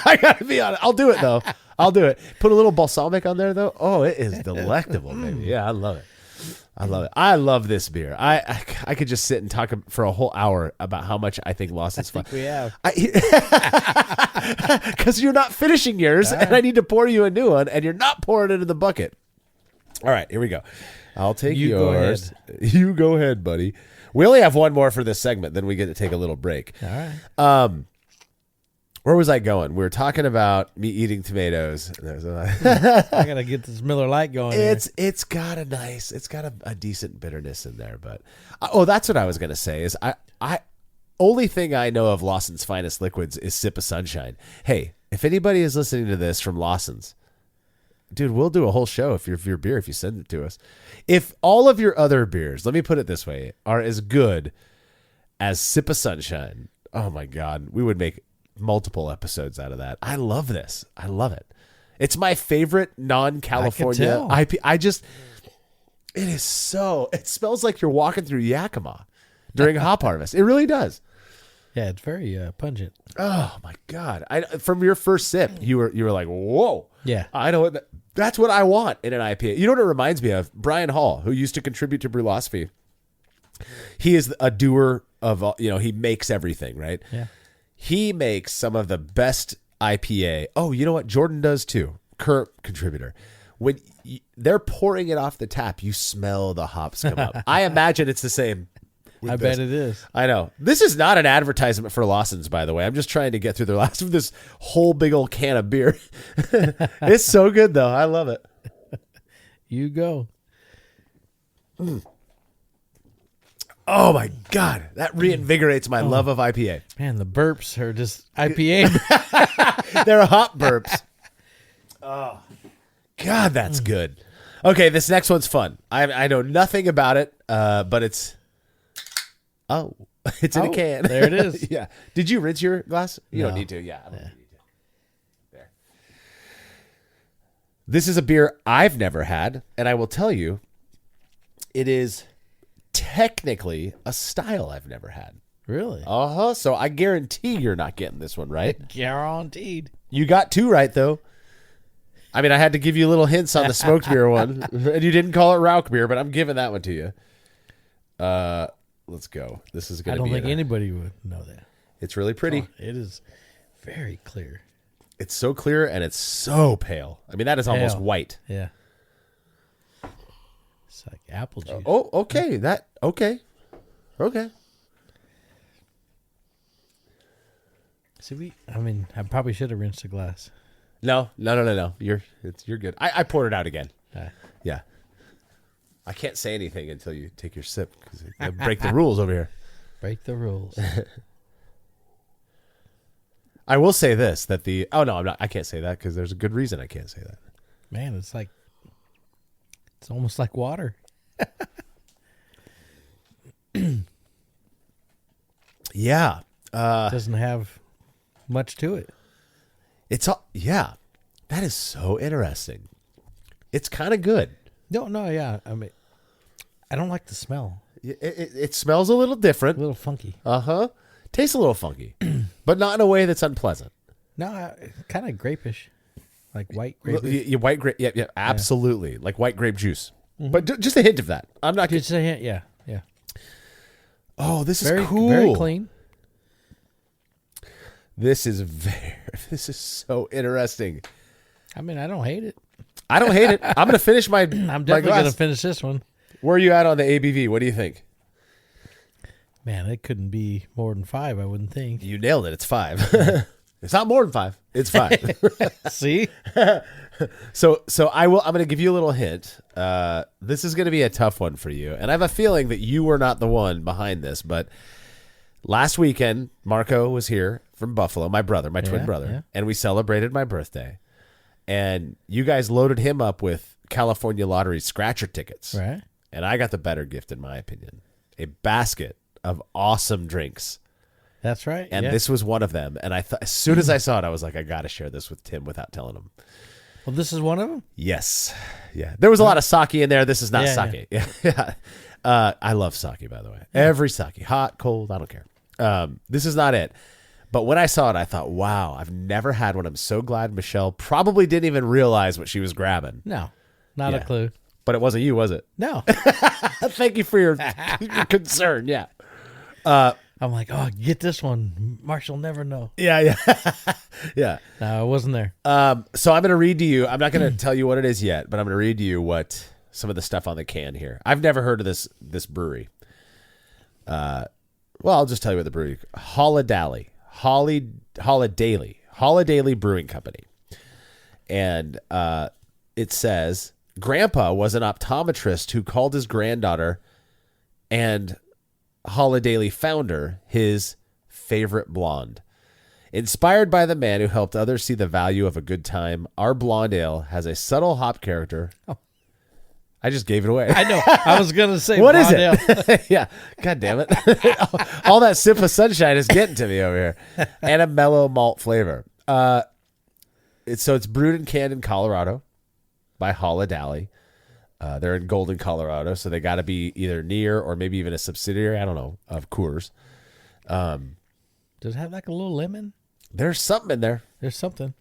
honest. I'll do it, though. I'll do it. Put a little balsamic on there, though. Oh, it is delectable, baby. Yeah, I love it. I love it. I love this beer. I could just sit and talk for a whole hour about how much I think Lawson's fun. We have. Because you're not finishing yours, and I need to pour you a new one, and you're not pouring it in the bucket. All right, here we go. I'll take yours. You go ahead, buddy. We only have one more for this segment, then we get to take a little break. All right. Where was I going? We were talking about me eating tomatoes. I gotta get this Miller Lite going. It's got a decent bitterness in there, but that's what I was gonna say. Is I only thing I know of Lawson's Finest Liquids is Sip of Sunshine. Hey, if anybody is listening to this from Lawson's, dude, we'll do a whole show if your beer, if you send it to us. If all of your other beers, let me put it this way, are as good as Sip of Sunshine, oh my God, we would make multiple episodes out of that. I love this. I love it. It's my favorite non-California IP. It smells like you're walking through Yakima during hop harvest. It really does. Yeah, it's very pungent. Oh my God. From your first sip, you were like, whoa. Yeah. I know that's what I want in an IPA. You know what it reminds me of? Brian Hall, who used to contribute to Brülosophy. He is a doer of, he makes everything, right? Yeah. He makes some of the best IPA. Oh, you know what? Jordan does too. Current contributor. When they're pouring it off the tap, you smell the hops come up. I imagine it's the same. I bet it is. I know. This is not an advertisement for Lawson's, by the way. I'm just trying to get through the last of this whole big old can of beer. It's so good, though. I love it. You go. Oh, my God. That reinvigorates my love of IPA. Man, the burps are just IPA. They're hot burps. Oh, God, that's good. Okay, this next one's fun. I know nothing about it, but it's... Oh, it's in a can. There it is. Yeah. Did you rinse your glass? You don't need to. Yeah. I don't need to. There. This is a beer I've never had, and I will tell you, it is technically a style I've never had. Really? Uh-huh. So I guarantee you're not getting this one right. Guaranteed. You got 2 right, though. I mean, I had to give you little hints on the smoked beer one, and you didn't call it Rauch beer, but I'm giving that one to you. Let's go. This is going to be... I don't think anybody would know that. It's really pretty. Oh, it is very clear. It's so clear, and it's so pale. I mean, that is almost white. Yeah. It's like apple juice. Oh, okay. Okay. See, I probably should have rinsed the glass. No. You're good. I poured it out again. Yeah. I can't say anything until you take your sip because I break the rules over here. Break the rules. I will say this, that I'm not. I can't say that because there's a good reason I can't say that. Man, it's almost like water. Yeah. Doesn't have much to it. Yeah. That is so interesting. It's kind of good. No, yeah. I don't like the smell. It smells a little different. A little funky. Uh-huh. Tastes a little funky, but not in a way that's unpleasant. No, kind of grapish. Like white grape. White grape. Yeah, absolutely. Like white grape juice. Mm-hmm. But just a hint of that. I'm not Just a hint, yeah. Oh, this Very, is cool. very clean. This is so interesting. I don't hate it. I don't hate it. I'm going to finish my I'm definitely going to finish this one. Where are you at on the ABV? What do you think? Man, it couldn't be more than 5, I wouldn't think. You nailed it. It's 5. It's not more than 5. It's 5. See? So I'm going to give you a little hint. This is going to be a tough one for you. And I have a feeling that you were not the one behind this, but last weekend, Marco was here from Buffalo, my twin brother, and we celebrated my birthday. And you guys loaded him up with California Lottery scratcher tickets. Right. And I got the better gift, in my opinion. A basket of awesome drinks. That's right. And this was one of them. And I thought, as soon as I saw it, I was like, I got to share this with Tim without telling him. Well, this is one of them? Yes. Yeah. There was a lot of sake in there. This is not sake. Yeah. I love sake, by the way. Every sake. Hot, cold, I don't care. This is not it. But when I saw it, I thought, wow, I've never had one. I'm so glad Michelle probably didn't even realize what she was grabbing. No, not a clue. But it wasn't you, was it? No. Thank you for your concern. Yeah. I'm like, oh, get this one. Marshall never know. Yeah. Yeah. No, I wasn't there. So I'm going to read to you. I'm not going to tell you what it is yet, but I'm going to read to you what some of the stuff on the can here. I've never heard of this brewery. Well, I'll just tell you what the brewery. Holidaily Brewing Company. And it says, Grandpa was an optometrist who called his granddaughter and Holidaily founder his favorite blonde. Inspired by the man who helped others see the value of a good time, our blonde ale has a subtle hop character. Oh. I just gave it away. I know. I was going to say, what is it? Yeah. God damn it. All that sip of sunshine is getting to me over here. And a mellow malt flavor. It's brewed and canned in Colorado by Holidaily. They're in Golden, Colorado, so they got to be either near or maybe even a subsidiary, I don't know, of Coors. Does it have like a little lemon? There's something in there. There's something.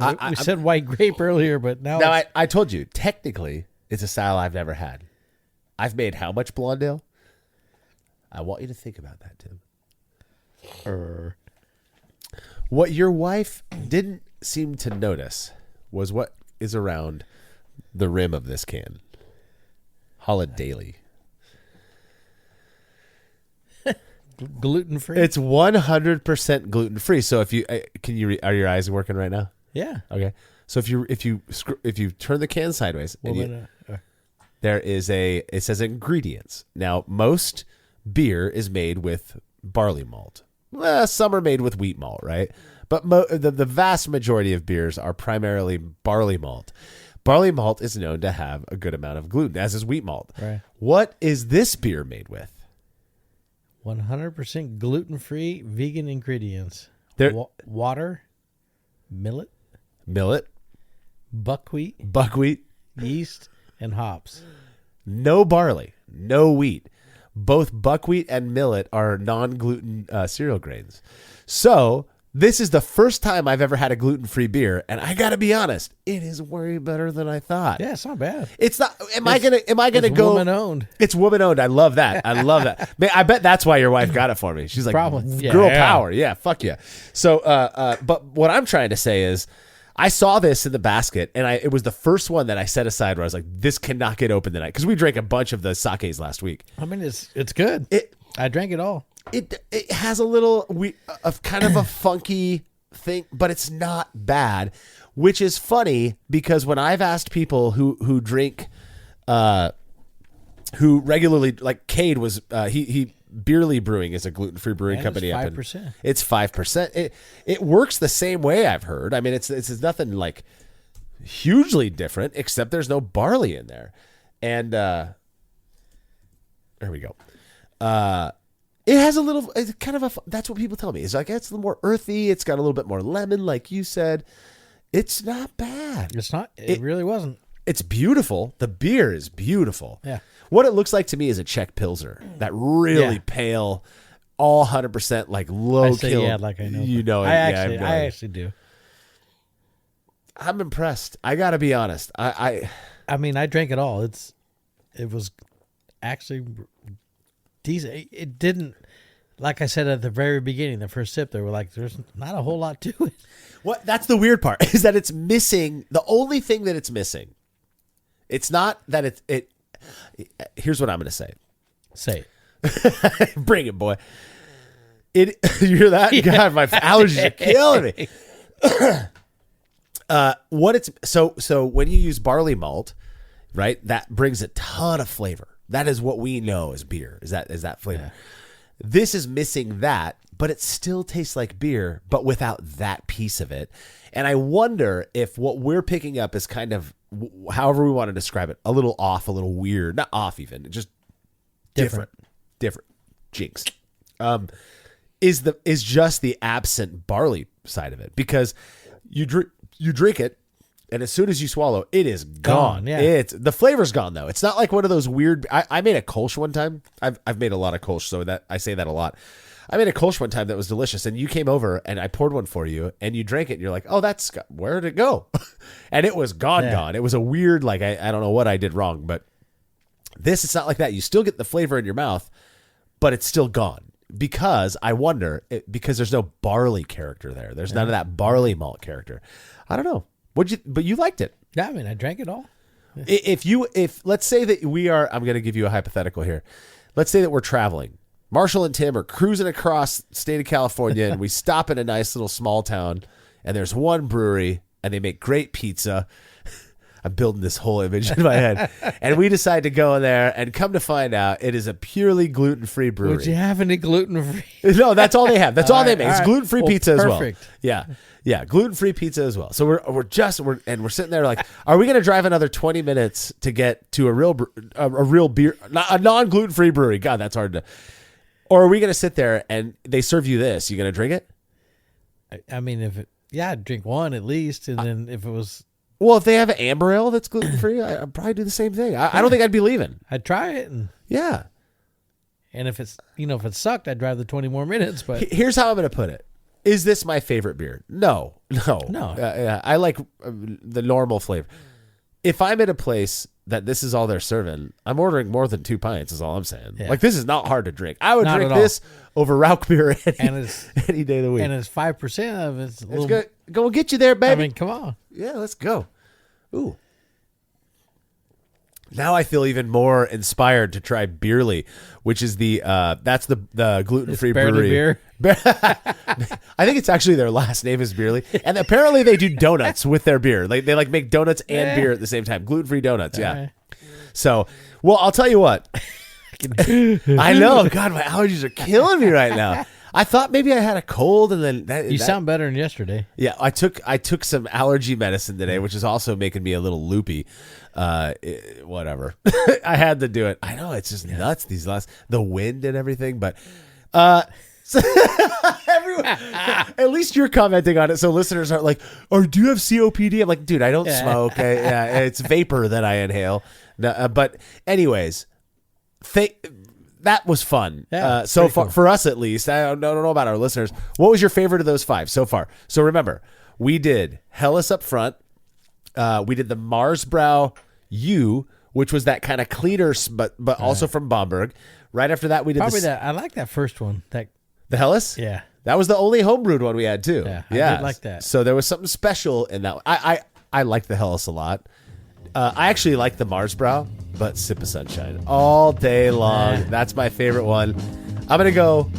We said white grape earlier, but now... No, I told you, technically, it's a style I've never had. I've made how much blonde ale? I want you to think about that, Tim. What your wife didn't seem to notice was what is around the rim of this can. Holidaily. Gluten-free? It's 100% gluten-free. So if you are your eyes working right now? Yeah. Okay. So if you turn the can sideways, it says ingredients. Now, most beer is made with barley malt. Well, some are made with wheat malt, right? But the vast majority of beers are primarily barley malt. Barley malt is known to have a good amount of gluten, as is wheat malt. Right. What is this beer made with? 100% gluten-free vegan ingredients. Water, millet, buckwheat, yeast, and hops. No barley, no wheat. Both buckwheat and millet are non-gluten cereal grains. So this is the first time I've ever had a gluten-free beer, and I got to be honest, it is way better than I thought. Yeah, it's not bad. It's not. Am I gonna go? Woman owned. It's woman owned. I love that. Man, I bet that's why your wife got it for me. She's like, Probably. girl Yeah. power. Yeah, fuck yeah. So, but what I'm trying to say is, I saw this in the basket, and it was the first one that I set aside where I was like, this cannot get open tonight, because we drank a bunch of the sakes last week. I mean, it's good. I drank it all. It has a little of kind of a funky thing, but it's not bad, which is funny because when I've asked people who drink, who regularly, like Cade was, he Beerly Brewing is a gluten-free brewing company. It's 5%. It's 5%. It works the same way, I've heard. I mean, it's nothing like hugely different, except there's no barley in there, and there we go. It has it's kind of that's what people tell me. It's like, it's a little more earthy. It's got a little bit more lemon, like you said. It's not bad. It's not. It really wasn't. It's beautiful. The beer is beautiful. Yeah. What it looks like to me is a Czech Pilsner. That really pale, all 100% like low kill. Yeah, like I know. You know it. I actually do. I'm impressed. I got to be honest. I mean, I drank it all. It was actually decent. It didn't, like I said at the very beginning, the first sip, they were like, there's not a whole lot to it. What? That's the weird part, is that it's missing. The only thing that it's missing, it's not that it. Here's what I'm going to say. Say it. Bring it, boy. You hear that? Yeah. God, my allergies are killing me. So when you use barley malt, right, that brings a ton of flavor. That is what we know as beer. Is that flavor? Yeah. This is missing that, but it still tastes like beer, but without that piece of it. And I wonder if what we're picking up is kind of, however we want to describe it, a little off, a little weird, not off even, just different jinx. Is just the absent barley side of it, because you drink it, and as soon as you swallow, it is gone. Yeah. The flavor's gone though. It's not like one of those weird. I made a Kolsch one time. I've made a lot of Kolsch, so that I say that a lot. I made a Kolsch one time that was delicious, and you came over and I poured one for you, and you drank it, and you're like, "Oh, where did it go?" And it was gone. It was a weird, like, I don't know what I did wrong, but this, it's not like that. You still get the flavor in your mouth, but it's still gone. Because I wonder, because there's no barley character there. There's none of that barley malt character. I don't know. But you liked it. Yeah, I mean, I drank it all. If let's say that I'm going to give you a hypothetical here. Let's say that we're traveling. Marshall and Tim are cruising across the state of California, and we stop in a nice little small town, and there's one brewery, and they make great pizza. I'm building this whole image in my head. And we decide to go in there, and come to find out it is a purely gluten-free brewery. Would you have any gluten-free? No, that's all they have. That's all they make. It's gluten-free pizza as well. Perfect. Yeah, gluten-free pizza as well. So we're sitting there like, are we going to drive another 20 minutes to get to a real beer, a non-gluten-free brewery? God, that's hard to. Or are we going to sit there and they serve you this? You going to drink it? I mean, I'd drink one at least, and then if it was. Well, if they have an amber ale that's gluten-free, I'd probably do the same thing. I don't think I'd be leaving. I'd try it. Yeah. And if if it sucked, I'd drive the 20 more minutes. But here's how I'm going to put it. Is this my favorite beer? No. I like the normal flavor. If I'm at a place that this is all they're serving, I'm ordering more than 2 pints is all I'm saying. Yeah. Like, this is not hard to drink. I would drink this over Rauch beer any day of the week. And it's 5% of it. It's good. Go get you there, baby. I mean, come on. Yeah, let's go. Ooh. Now I feel even more inspired to try Beerly, which is that's the gluten-free brewery. Beer. I think it's actually their last name is Beerly, and apparently they do donuts with their beer. They like make donuts and beer at the same time, gluten-free donuts. Yeah. Right. So, well, I'll tell you what. I know. God, my allergies are killing me right now. I thought maybe I had a cold, and then that. You sound better than yesterday. Yeah, I took some allergy medicine today, which is also making me a little loopy. Whatever. I had to do it. I know, it's just nuts. The wind and everything, but Everyone, at least you're commenting on it, so listeners aren't like, "Oh, do you have COPD?" I'm like, dude, I don't smoke. Yeah, it's vapor that I inhale. No, but anyways, that was fun. Yeah, so far cool. for us, at least. I don't know about our listeners. What was your favorite of those 5 so far? So remember, we did Hellas up front. We did the Marsbrow U, which was that kind of cleaner, but also from Bomberg. Right after that, we did Probably that. I like that first one. The Hellas? Yeah. That was the only homebrewed one we had, too. Yeah, I did like that. So there was something special in that one. I liked the Hellas a lot. I actually like the Marsbrow, but Sip of Sunshine all day long. That's my favorite one. I'm going to go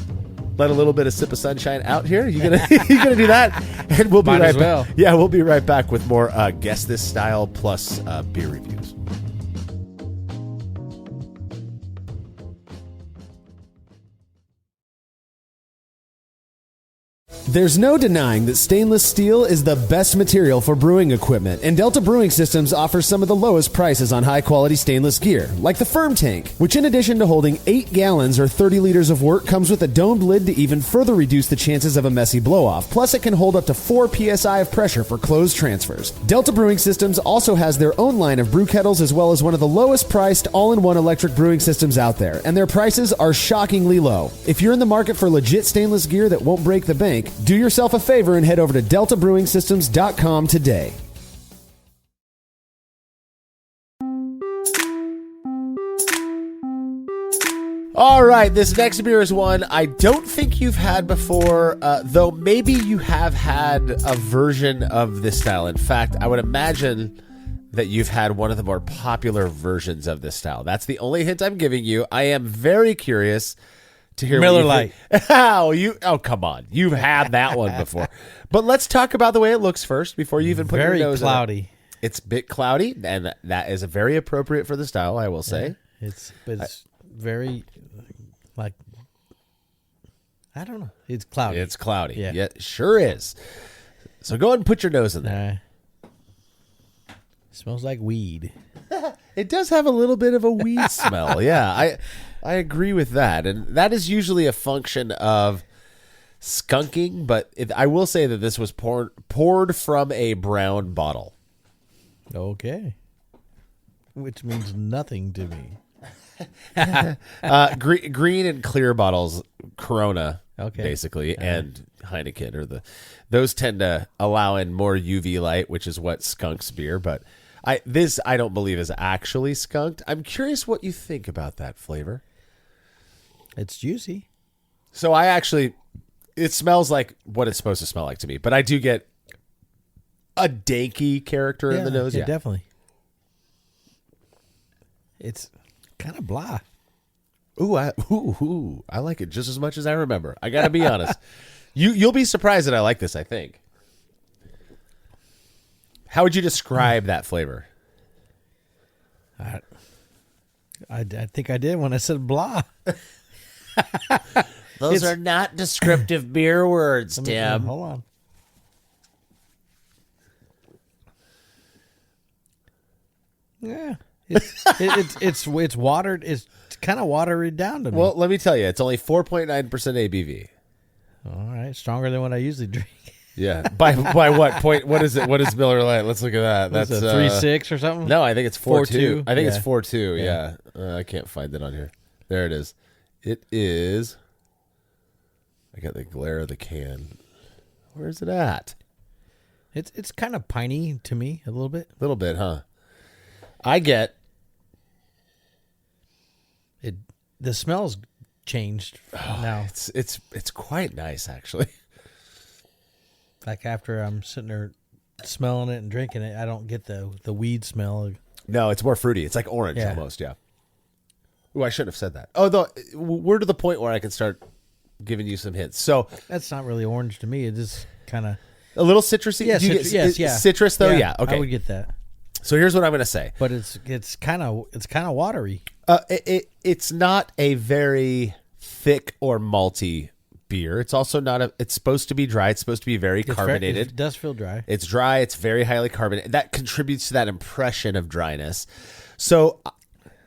let a little bit of Sip of Sunshine out here. You gonna do that? And we'll be Might right as well. back. Yeah, we'll be right back with more Guess This Style plus beer reviews. There's no denying that stainless steel is the best material for brewing equipment, and Delta Brewing Systems offers some of the lowest prices on high-quality stainless gear, like the Firm Tank, which in addition to holding 8 gallons or 30 liters of work, comes with a domed lid to even further reduce the chances of a messy blow-off. Plus, it can hold up to 4 psi of pressure for closed transfers. Delta Brewing Systems also has their own line of brew kettles, as well as one of the lowest-priced all-in-one electric brewing systems out there, and their prices are shockingly low. If you're in the market for legit stainless gear that won't break the bank, do yourself a favor and head over to deltabrewingsystems.com today. All right, this next beer is one I don't think you've had before, though maybe you have had a version of this style. In fact, I would imagine that you've had one of the more popular versions of this style. That's the only hint I'm giving you. I am very curious to hear Miller what you think. Oh, come on. You've had that one before. But let's talk about the way it looks first before you even put your nose cloudy. in it. It's a bit cloudy, and that is very appropriate for the style, I will say. Yeah, it's very, like, I don't know. It's cloudy. It's cloudy. Yeah. Yeah, it sure is. So go ahead and put your nose in there. Smells like weed. It does have a little bit of a weed smell. Yeah, I agree with that. And that is usually a function of skunking, but I will say that this was poured from a brown bottle. Okay. Which means nothing to me. Green and clear bottles, Corona, Okay. basically, and Heineken those tend to allow in more UV light, which is what skunks beer. But I don't believe is actually skunked. I'm curious what you think about that flavor. It's juicy. So it smells like what it's supposed to smell like to me, but I do get a danky character in the nose. Yeah, definitely. It's kind of blah. Ooh, I like it just as much as I remember. I got to be honest. You'll be surprised that I like this, I think. How would you describe that flavor? I think I did when I said blah. Those are not descriptive beer words, Tim. Hold on. Yeah, it's watered. It's kind of watered down to me. Well, let me tell you, it's only 4.9% ABV. All right, stronger than what I usually drink. Yeah. By what point? What is it? What is Miller Lite? Let's look at that. That's That's 3.6 or something. No, I think it's 4.2. 4.2. I think Yeah. it's 4.2. Yeah. I can't find it on here. There it is. It is. I got the glare of the can. Where is it at? It's kind of piney to me a little bit. A little bit, huh? I get. The smell's changed now. It's quite nice, actually. Like after I'm sitting there smelling it and drinking it, I don't get the weed smell. No, it's more fruity. It's like orange almost, yeah. Ooh, I shouldn't have said that. Oh, we're to the point where I can start giving you some hints. So That's not really orange to me. It just kind of a little citrusy. yeah, Do you get yeah. citrus though. Yeah, okay. I would get that, So here's what I'm going to say. but it's kind of watery. It's not a very thick or malty beer. It's also not it's supposed to be dry. It's supposed to be very carbonated. It does feel dry. It's dry. It's very highly carbonated. That contributes to that impression of dryness. So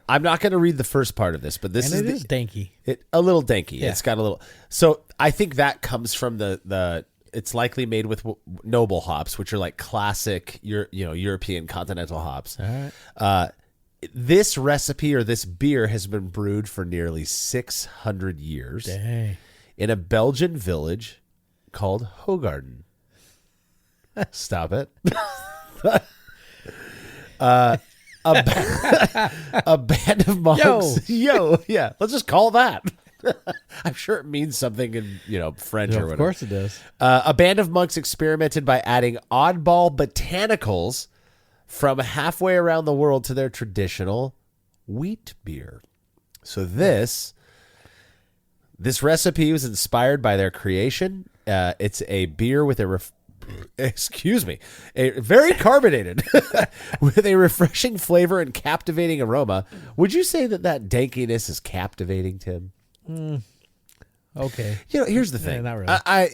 I'm not going to read the first part of this, but this And is it is danky. a little danky. Yeah. It's got a little. So I think that comes from the. It's likely made with noble hops, which are like classic, European continental hops. All right. This recipe or this beer has been brewed for nearly 600 years Dang. in a Belgian village called Hogarden. Stop it. A band of monks. Yeah. Let's just call that. I'm sure it means something in French or whatever. Of course it does. A band of monks experimented by adding oddball botanicals from halfway around the world to their traditional wheat beer. So this recipe was inspired by their creation. It's a beer with a very carbonated with a refreshing flavor and captivating aroma. Would you say that dankiness is captivating, Tim? Okay. Here's the thing. not really. I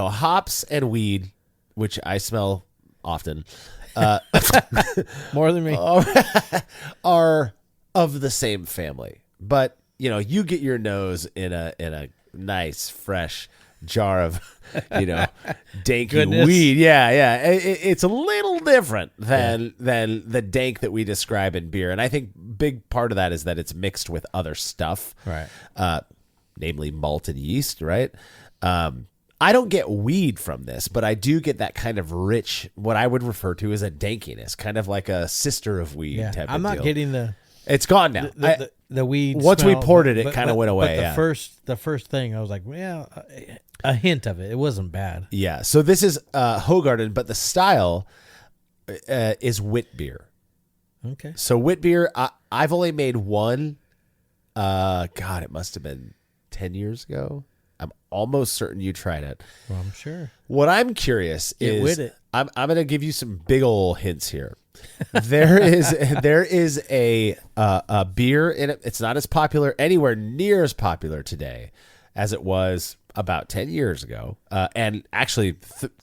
hops and weed, which I smell often, More than me. are of the same family. But you get your nose in a nice fresh jar of danky Goodness. weed. Yeah. It's a little different than the dank that we describe in beer, and I think big part of that is that it's mixed with other stuff, Right. Namely malt and yeast, right? I don't get weed from this, but I do get that kind of rich, what I would refer to as a dankiness, kind of like a sister of weed Yeah. type I'm of not deal. getting the It's gone now. the weed. Once we smell, poured it, it but- kinda went away, But yeah. the first thing I was like, well, a hint of it. It wasn't bad. Yeah, so this is Hogarden, but the style is wit beer. Okay. So wit beer, I've only made one. God, it must have been 10 years ago. I'm almost certain you tried it. Well, I'm sure. What I'm curious Get is, with it. I'm going to give you some big ol' hints here. There is a beer in it. It's not as popular, anywhere near as popular today as it was about 10 years ago. And actually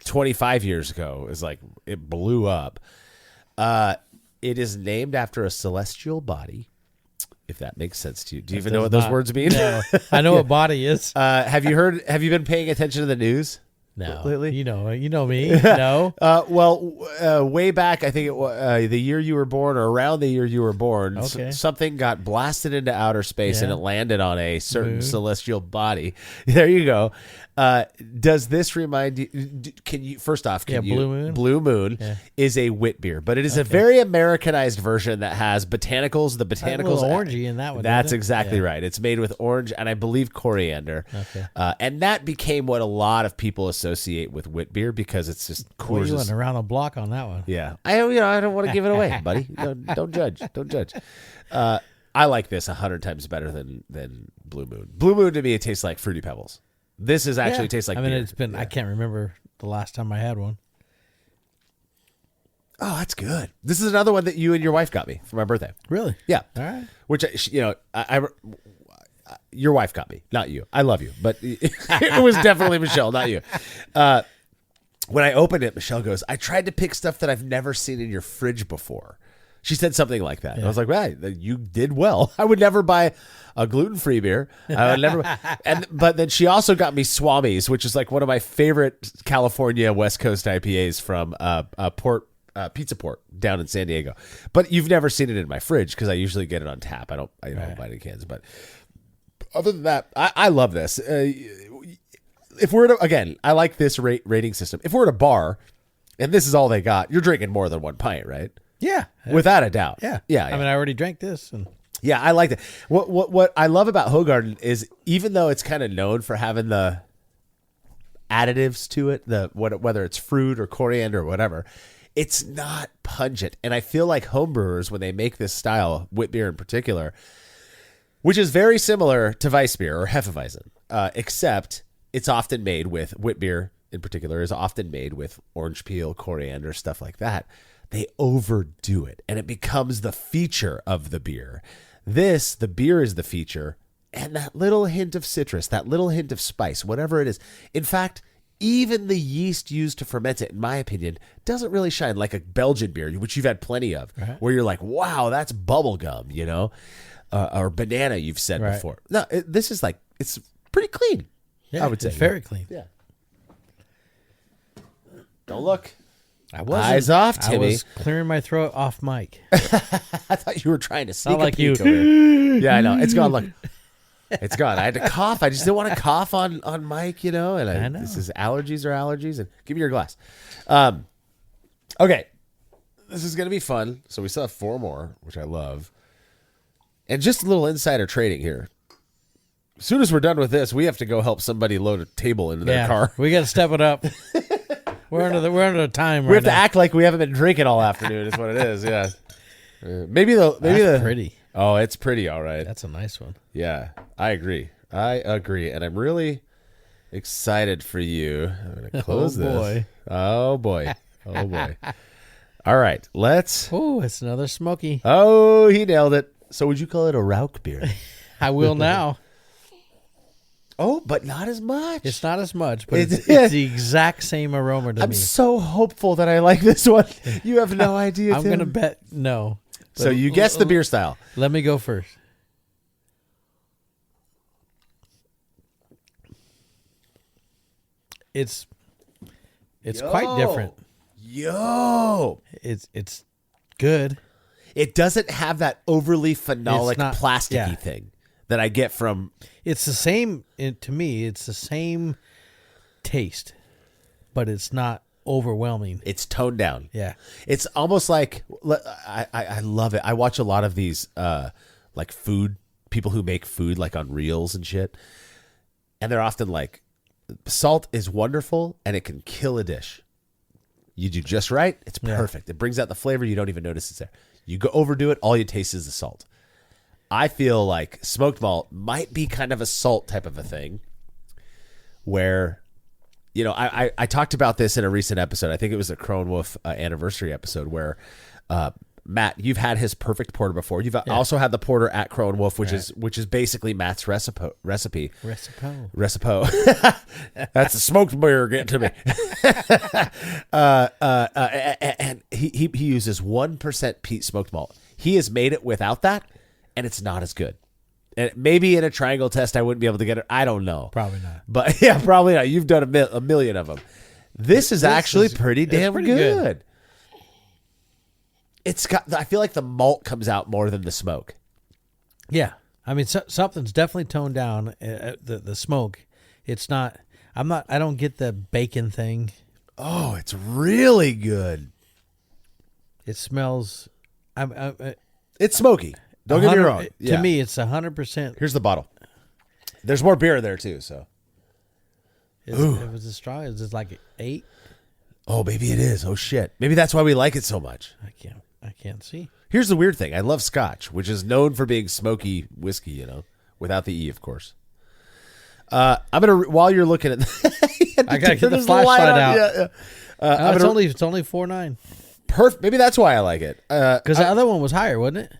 25 years ago is like, it blew up. It is named after a celestial body, if that makes sense to you. Do you even know what those words mean? No. I know what body is. Have you been paying attention to the news? No. lately? You know me. No. Way back, I think it was the year you were born, or around the year you were born, Okay. something got blasted into outer space and Yeah. it landed on a certain Moon. celestial body. There you go. Does this remind you? Can you first off? Can you, Blue Moon? Blue Moon Yeah. is a wit beer, but it is a very Americanized version that has botanicals. The botanicals, A little orangey in that one. That's isn't it? exactly Yeah. right. It's made with orange and I believe coriander. Okay. And that became what a lot of people associate with wit beer because it's just Boy, you Coors. went around a block on that one. Yeah, I don't want to give it away, buddy. Don't judge. Don't judge. I like this 100 times better than Blue Moon. Blue Moon to me it tastes like Fruity Pebbles. This is actually tastes like. I mean, beer. it's been. I can't remember the last time I had one. Oh, that's good. This is another one that you and your wife got me for my birthday. Really? Yeah. All right. Which I your wife got me, not you. I love you, but it was definitely Michelle, not you. When I opened it, Michelle goes, "I tried to pick stuff that I've never seen in your fridge before." She said something like that. And I was like, right, you did well. I would never buy a gluten-free beer. I would never. But then she also got me Swami's, which is like one of my favorite California West Coast IPAs from Pizza Port down in San Diego. But you've never seen it in my fridge because I usually get it on tap. I don't buy it in cans. But other than that, I love this. If we're again, I like this rating system. If we're at a bar and this is all they got, you're drinking more than one pint, right? Yeah. Without a doubt. Yeah. Yeah. I mean, I already drank this, and yeah, I like that. What I love about Hogarden is even though it's kind of known for having the additives to it, whether it's fruit or coriander or whatever, it's not pungent. And I feel like homebrewers, when they make this style, wit beer in particular, which is very similar to Weiss beer or Hefeweizen, except it's often made with wit beer in particular is often made with orange peel, coriander, stuff like that. They overdo it and it becomes the feature of the beer. The beer is the feature and that little hint of citrus, that little hint of spice, whatever it is. In fact, even the yeast used to ferment it, in my opinion, doesn't really shine like a Belgian beer, which you've had plenty of, where you're like, wow, that's bubble gum, you know, or banana. You've said before. No, this is like it's pretty clean. Yeah, I would say it's very clean. Yeah. Don't look. I was Eyes off, Timmy. I was clearing my throat off mic. I thought you were trying to sneak Not like a peek you. over here. Yeah, I know. It's gone. Look. It's gone. I had to cough. I just didn't want to cough on mic, you know. And I know. This is allergies are allergies. And give me your glass. Okay, this is gonna be fun. So we still have 4 more, which I love. And just a little insider trading here. As soon as we're done with this, we have to go help somebody load a table into their car. We got to step it up. We're under the time. We have to act like we haven't been drinking all afternoon. Is what it is. Yeah. Maybe That's pretty. Oh, it's pretty. All right. That's a nice one. Yeah, I agree. And I'm really excited for you. I'm going to close this. Boy. Oh, boy. Oh, boy. All right, let's. Oh, it's another smoky. Oh, he nailed it. So would you call it a Rauch beer? I will now. Oh, but not as much. It's not as much, but it's the exact same aroma to I'm me. so hopeful that I like this one. You have no idea, I'm Tim. going to bet no. So you guess the beer style. Let me go first. It's quite different. Yo. It's good. It doesn't have that overly phenolic, plasticky yeah. thing that I get from. It's the same to me. It's the same taste, but it's not overwhelming. It's toned down. Yeah, it's almost like I love it. I watch a lot of these like food people who make food like on reels and shit, and they're often like, salt is wonderful and it can kill a dish. You do just right, it's perfect. It brings out the flavor. You don't even notice it's there. You go overdo it, all you taste is the salt. I feel like smoked malt might be kind of a salt type of a thing where, you know, I talked about this in a recent episode. I think it was a Crone Wolf anniversary episode where Matt, you've had his perfect porter before. You've also had the porter at Crone Wolf, which is basically Matt's recipe. Recipe. That's a smoked beer getting to me. And he uses 1% peat smoked malt. He has made it without that, and it's not as good. And maybe in a triangle test, I wouldn't be able to get it. I don't know. Probably not. But yeah, probably not. You've done a million of them. This is actually pretty damn good. It's got. I feel like the malt comes out more than the smoke. Yeah, I mean something's definitely toned down. The smoke. It's not. I don't get the bacon thing. Oh, it's really good. It smells. It's smoky. Don't get me wrong. To me, it's 100%. Here's the bottle. There's more beer there too. So It was as strong as it's like 8. Oh, maybe it is. Oh shit. Maybe that's why we like it so much. I can't see. Here's the weird thing. I love Scotch, which is known for being smoky whiskey, you know, without the E, of course. I'm gonna while you're looking at, I gotta get the flashlight out. Yeah. It's only 4.9. Perfect. Maybe that's why I like it. Because the other one was higher, wasn't it?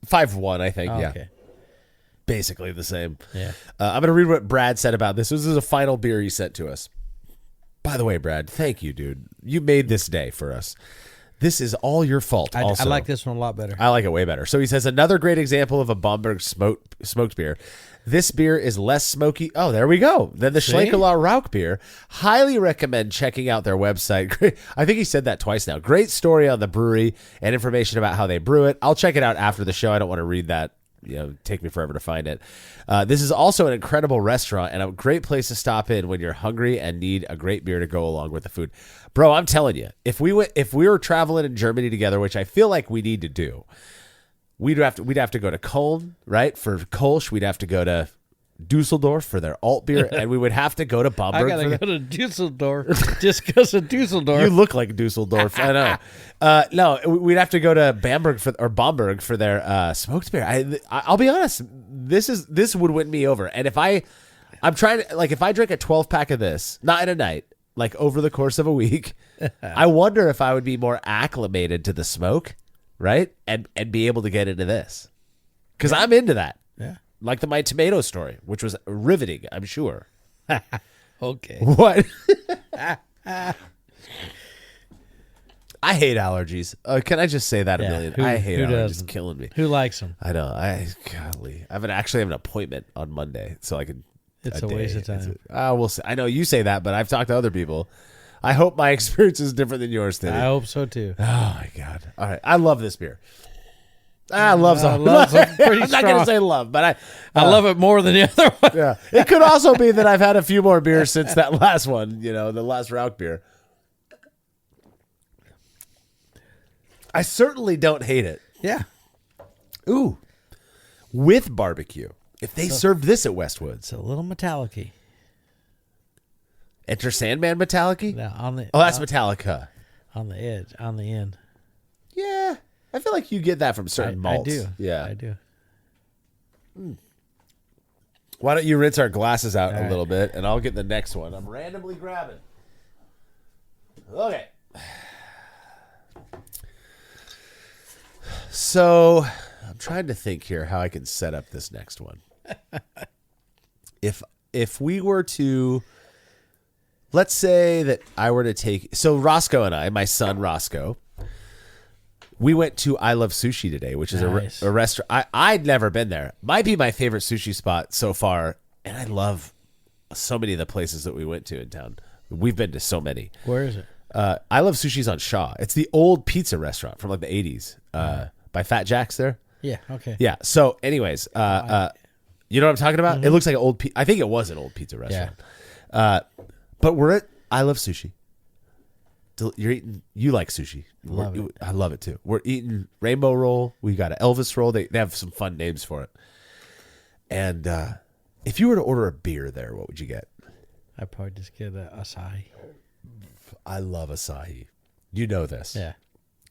5.1, I think. Oh, yeah. Okay. Basically the same. Yeah. I'm gonna read what Brad said about this. This is a final beer he sent to us. By the way, Brad, thank you, dude. You made this day for us. This is all your fault. I like this one a lot better. I like it way better. So he says, another great example of a Bamberg smoked beer. This beer is less smoky. Oh, there we go. Than the Schlenkerla Rauch beer. Highly recommend checking out their website. Great. I think he said that twice now. Great story on the brewery and information about how they brew it. I'll check it out after the show. I don't want to read that. You know, take me forever to find it. This is also an incredible restaurant and a great place to stop in when you're hungry and need a great beer to go along with the food. Bro, I'm telling you, if we were traveling in Germany together, which I feel like we need to do, we'd have to go to Köln, right? For Kolsch, we'd have to go to Dusseldorf for their alt beer, and we would have to to Bamberg. I gotta go to Dusseldorf just because of Dusseldorf. You look like Dusseldorf. I know. No, we'd have to go to Bamberg for their smoked beer. I'll be honest. This would win me over. And if I'm trying to if I drink a 12-pack of this, not in a night, like over the course of a week, I wonder if I would be more acclimated to the smoke, right? And be able to get into this, because I'm into that. Yeah. Like my tomato story, which was riveting, I'm sure. Okay. What? I hate allergies. Can I just say that a million? I hate allergies. It's killing me. Who likes them? I know. Golly. I actually have an appointment on Monday, so I can. It's a waste of time. We'll see. I know you say that, but I've talked to other people. I hope my experience is different than yours today. I hope so too. Oh my God! All right, I love this beer. I love some. Pretty I'm not gonna say love, but I love it more than the other one. Yeah, it could also be that I've had a few more beers since that last one. You know, the last Rauch beer. I certainly don't hate it. Yeah. Ooh, with barbecue. If they served this at Westwoods, It's a little metallic-y. Enter Sandman metallic-y? Now, That's Metallica. on the edge, on the end. Yeah, I feel like you get that from certain malts. I do. Yeah, I do. Why don't you rinse our glasses out All a right. little bit, and I'll get the next one. I'm randomly grabbing. Okay. So I'm trying to think here how I can set up this next one. If we were to, let's say that I were to take, so Roscoe and I, my son Roscoe, we went to I Love Sushi today, which is Nice. a restaurant. I'd never been there. Might be my favorite sushi spot so far, and I love so many of the places that we went to in town. We've been to so many. Where is it? I Love Sushi's on Shaw. It's the old pizza restaurant from like the 80s by Fat Jack's there. Yeah. Okay. Yeah. So, anyways, you know what I'm talking about? It looks like an old. I think it was an old pizza restaurant. But we're at I Love Sushi. You're eating. You like sushi? Love it. I love it too. We're eating rainbow roll. We got an Elvis roll. They have some fun names for it. And if you were to order a beer there, what would you get? I'd probably just get a Asahi. I love Asahi. You know this. Yeah.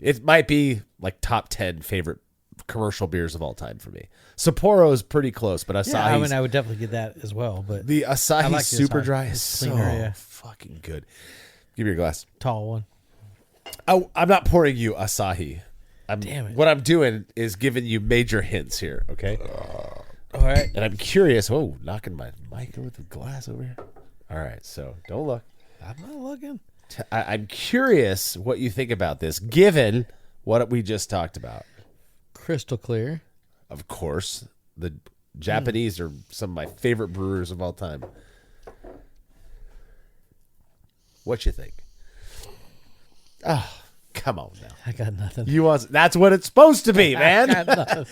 It might be like top 10 favorite commercial beers of all time for me. Sapporo is pretty close, but Asahi. Yeah, I mean, I would definitely get that as well. But the Asahi I like the Super Asahi. Dry is It's so cleaner, yeah. fucking good. Give me your glass. tall one. I'm not pouring you Asahi. Damn it. What I'm doing is giving you major hints here, okay? All right. And I'm curious. Oh, knocking my mic with the glass over here. All right, so don't look. I'm not looking. I'm curious what you think about this, given what we just talked about. Crystal clear. Of course, the Japanese are some of my favorite brewers of all time. What you think? Oh, come on now. I got nothing. That's what it's supposed to be, I man. got nothing.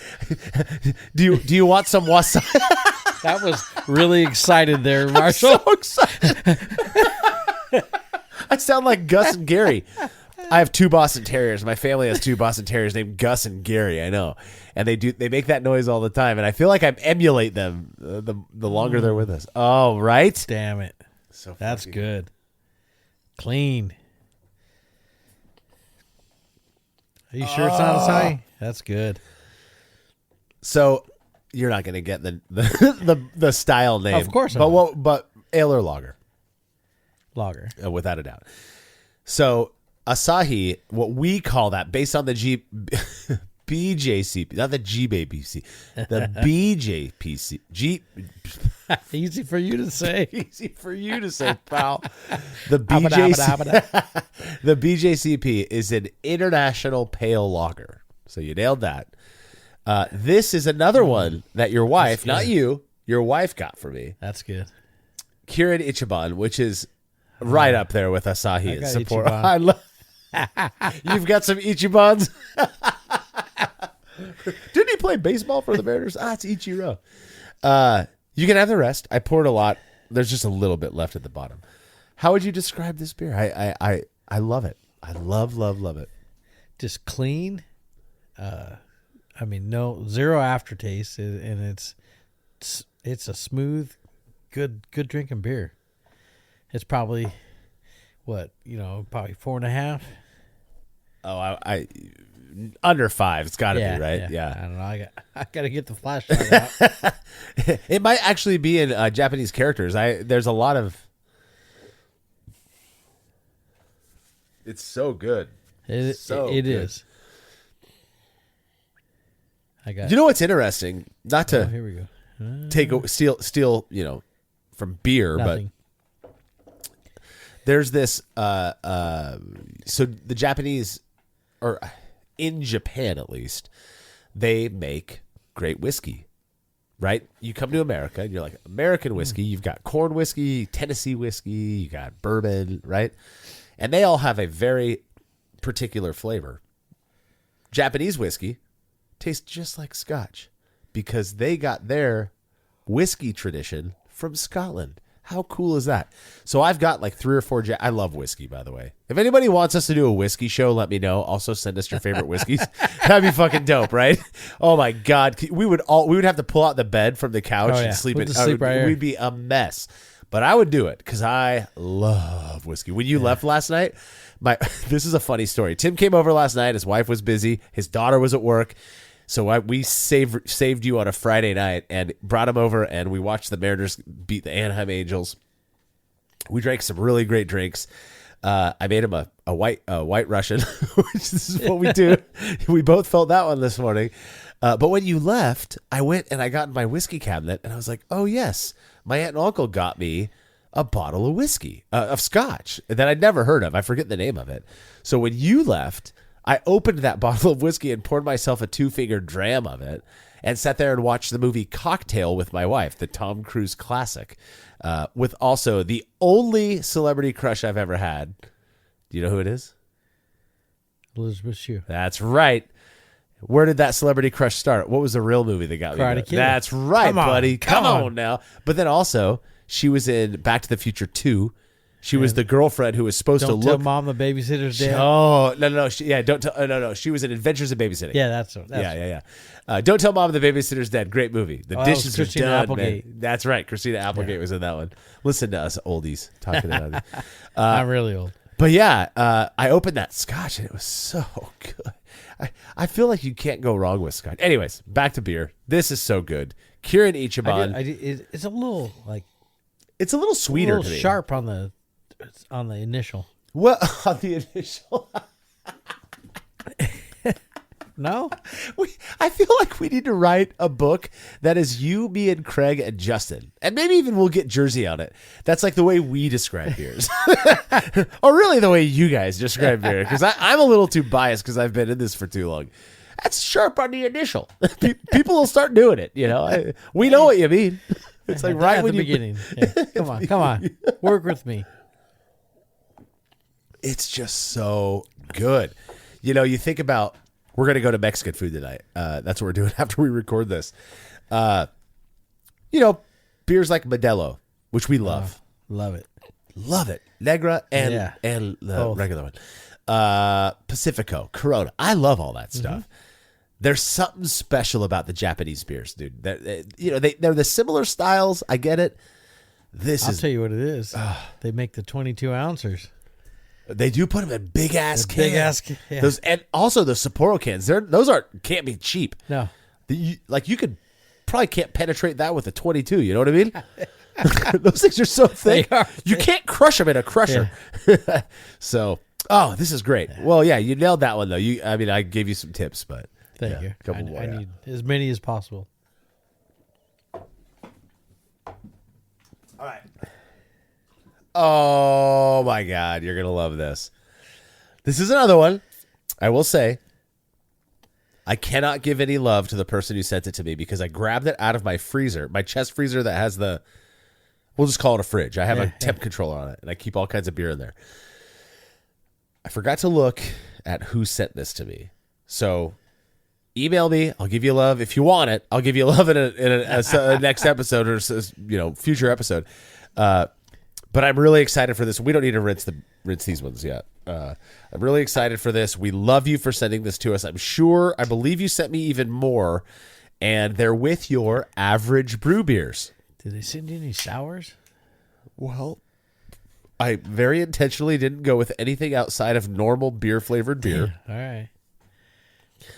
Do you want some wasabi? That was really excited there, Marshall. So excited. I sound like Gus and Gary. I have 2 Boston Terriers. My family has 2 Boston Terriers named Gus and Gary. I know, and they make that noise all the time, and I feel like I emulate them the longer they're with us. Oh, right. Damn it. So That's fucking good. Clean. Are you sure it's not Asahi? That's good. So you're not going to get the style name, Of course but not. but ale or lager, Lager. without a doubt. So Asahi, what we call that, based on the BJCP, not the GBAPC, the BJPC, Easy for you to say. easy for you to say, pal. The BJCP is an international pale lager. So you nailed that. This is another one that your wife, not you, your wife got for me. That's good. Kirin Ichiban, which is right up there with Asahi and got Sapporo. Ichiban. I love. You've got some Ichibans. Didn't he play baseball for the Mariners? It's Ichiro. You can have the rest. I poured a lot. There's just a little bit left at the bottom. How would you describe this beer? I love it. I love it. Just clean. I mean, zero aftertaste, and it's a smooth, good drinking beer. It's probably probably 4.5. Oh, I under 5. It's got to be right. Yeah. I don't know. I got to get the flashlight out. It might actually be in Japanese characters. There's a lot of. It's so good. It good. is. I got. You know what's interesting? Not to here we go. steal from beer, Nothing. but There's this. So the Japanese, or in Japan at least, they make great whiskey. Right? You come to America and you're like, American whiskey. You've got corn whiskey, Tennessee whiskey, you got bourbon, right? And they all have a very particular flavor. Japanese whiskey tastes just like Scotch because they got their whiskey tradition from Scotland. How cool is that? So I've got like 3 or 4. I love whiskey, by the way. If anybody wants us to do a whiskey show, let me know. Also, send us your favorite whiskeys. That'd be fucking dope, right? Oh my god, we would have to pull out the bed from the couch and sleep in. We'd be a mess, but I would do it because I love whiskey. When you left last night, this is a funny story. Tim came over last night. His wife was busy. His daughter was at work. So we saved you on a Friday night and brought him over, and we watched the Mariners beat the Anaheim Angels. We drank some really great drinks. I made him a white Russian, which is what we do. We both felt that one this morning. But when you left, I went and I got in my whiskey cabinet, and I was like, oh, yes, my aunt and uncle got me a bottle of whiskey, of Scotch, that I'd never heard of. I forget the name of it. So when you left, I opened that bottle of whiskey and poured myself a 2-finger dram of it and sat there and watched the movie Cocktail with my wife, the Tom Cruise classic, with also the only celebrity crush I've ever had. Do you know who it is? Elizabeth Shue. That's right. Where did that celebrity crush start? What was the real movie that got me? Karate Kid. That's right, buddy. Come on. on now. But then also, she was in Back to the Future 2. She was the girlfriend who was supposed to look. Don't tell mom the babysitter's dead. Oh, no. Don't tell. No. She was in Adventures in Babysitting. Yeah, that's Don't tell mom the babysitter's dead. Great movie. The dishes are Christina done. Applegate. Man. That's right. Christina Applegate was in that one. Listen to us oldies talking about it. I'm really old. But yeah, I opened that Scotch and it was so good. I feel like you can't go wrong with Scotch. Anyways, back to beer. This is so good. Kirin Ichiban. It's a little It's a little sweeter. A little sharp on the initial. What on the initial? No? I feel like we need to write a book that is you, me, and Craig and Justin. And maybe even we'll get Jersey on it. That's like the way we describe beers. Or really the way you guys describe beer. Because I'm a little too biased because I've been in this for too long. That's sharp on the initial. People will start doing it, you know. We know what you mean. It's like right at when the beginning. Yeah. Come on. Work with me. It's just so good. You know, you think about, we're going to go to Mexican food tonight. That's what we're doing after we record this. You know, beers like Modelo, which we love. Love it. Love it. Negra and the regular one. Pacifico, Corona. I love all that stuff. There's something special about the Japanese beers, dude. They're the similar styles. I get it. I'll tell you what it is. They make the 22 ouncers. They do put them in big ass cans. Big ass cans. Yeah. Those, and also the Sapporo cans. Can't be cheap. No. You could probably can't penetrate that with a 22. You know what I mean? Those things are so thick. You can't crush them in a crusher. Yeah. So, this is great. Well, yeah, you nailed that one though. I gave you some tips, but thank you. I need as many as possible. All right. Oh my God, you're gonna love this. This is another one. I will say, I cannot give any love to the person who sent it to me because I grabbed it out of my freezer, my chest freezer that has we'll just call it a fridge. I have a temp controller on it, and I keep all kinds of beer in there. I forgot to look at who sent this to me. So email me. I'll give you love. If you want it, I'll give you love in a next episode or future episode. But I'm really excited for this. We don't need to rinse these ones yet. I'm really excited for this. We love you for sending this to us. I believe you sent me even more, and they're with your average brew beers. Did they send you any sours? Well, I very intentionally didn't go with anything outside of normal beer-flavored beer. All right.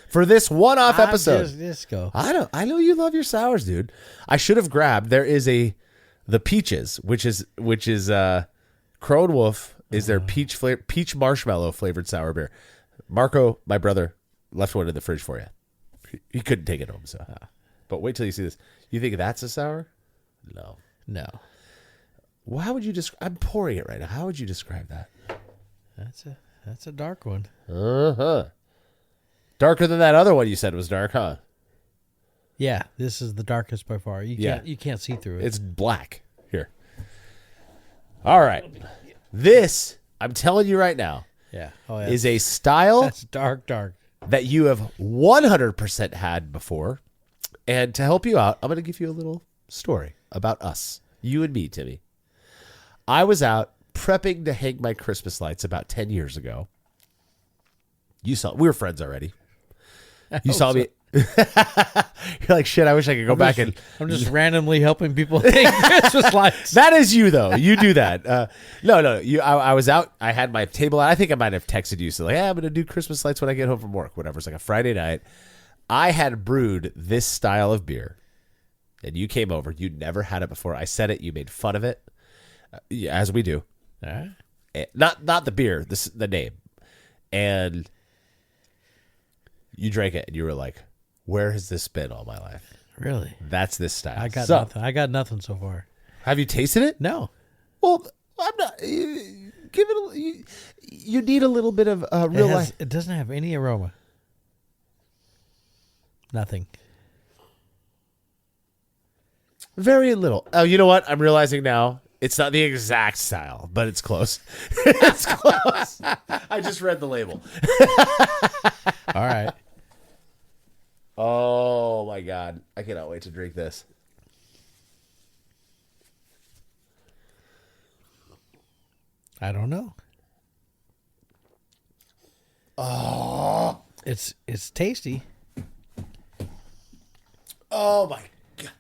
For this one-off episode. Just go. I know you love your sours, dude. I should have grabbed. There is the Peaches, which is Crow & Wolf is their peach marshmallow flavored sour beer. Marco, my brother, left one in the fridge for you. He couldn't take it home, so. But wait till you see this. You think that's a sour? No. How would you describe? I'm pouring it right now. How would you describe that? That's a dark one. Darker than that other one you said was dark, huh? Yeah, this is the darkest by far. You can't see through it. It's black. Here. All right. This, I'm telling you right now, is a style that's dark. that you have 100% had before. And to help you out, I'm going to give you a little story about us. You and me, Timmy. I was out prepping to hang my Christmas lights about 10 years ago. We were friends already. You saw me. You're like, shit, I wish I could go back and... I'm just randomly helping people hang Christmas lights. That is you, though. You do that. No. I was out. I had my table out. I think I might have texted you. So like, I'm going to do Christmas lights when I get home from work. Whatever. It's like a Friday night. I had brewed this style of beer. And you came over. You'd never had it before. I said it. You made fun of it. As we do. Not the beer. The name. And you drank it. And you were like, where has this been all my life? Really? That's this style. I got nothing. I got nothing so far. Have you tasted it? No. Well, I'm not. Give it. You need a little bit of real life. It doesn't have any aroma. Nothing. Very little. Oh, you know what? I'm realizing now. It's not the exact style, but it's close. It's close. I just read the label. All right. Oh, my God. I cannot wait to drink this. I don't know. Oh. It's tasty. Oh, my God.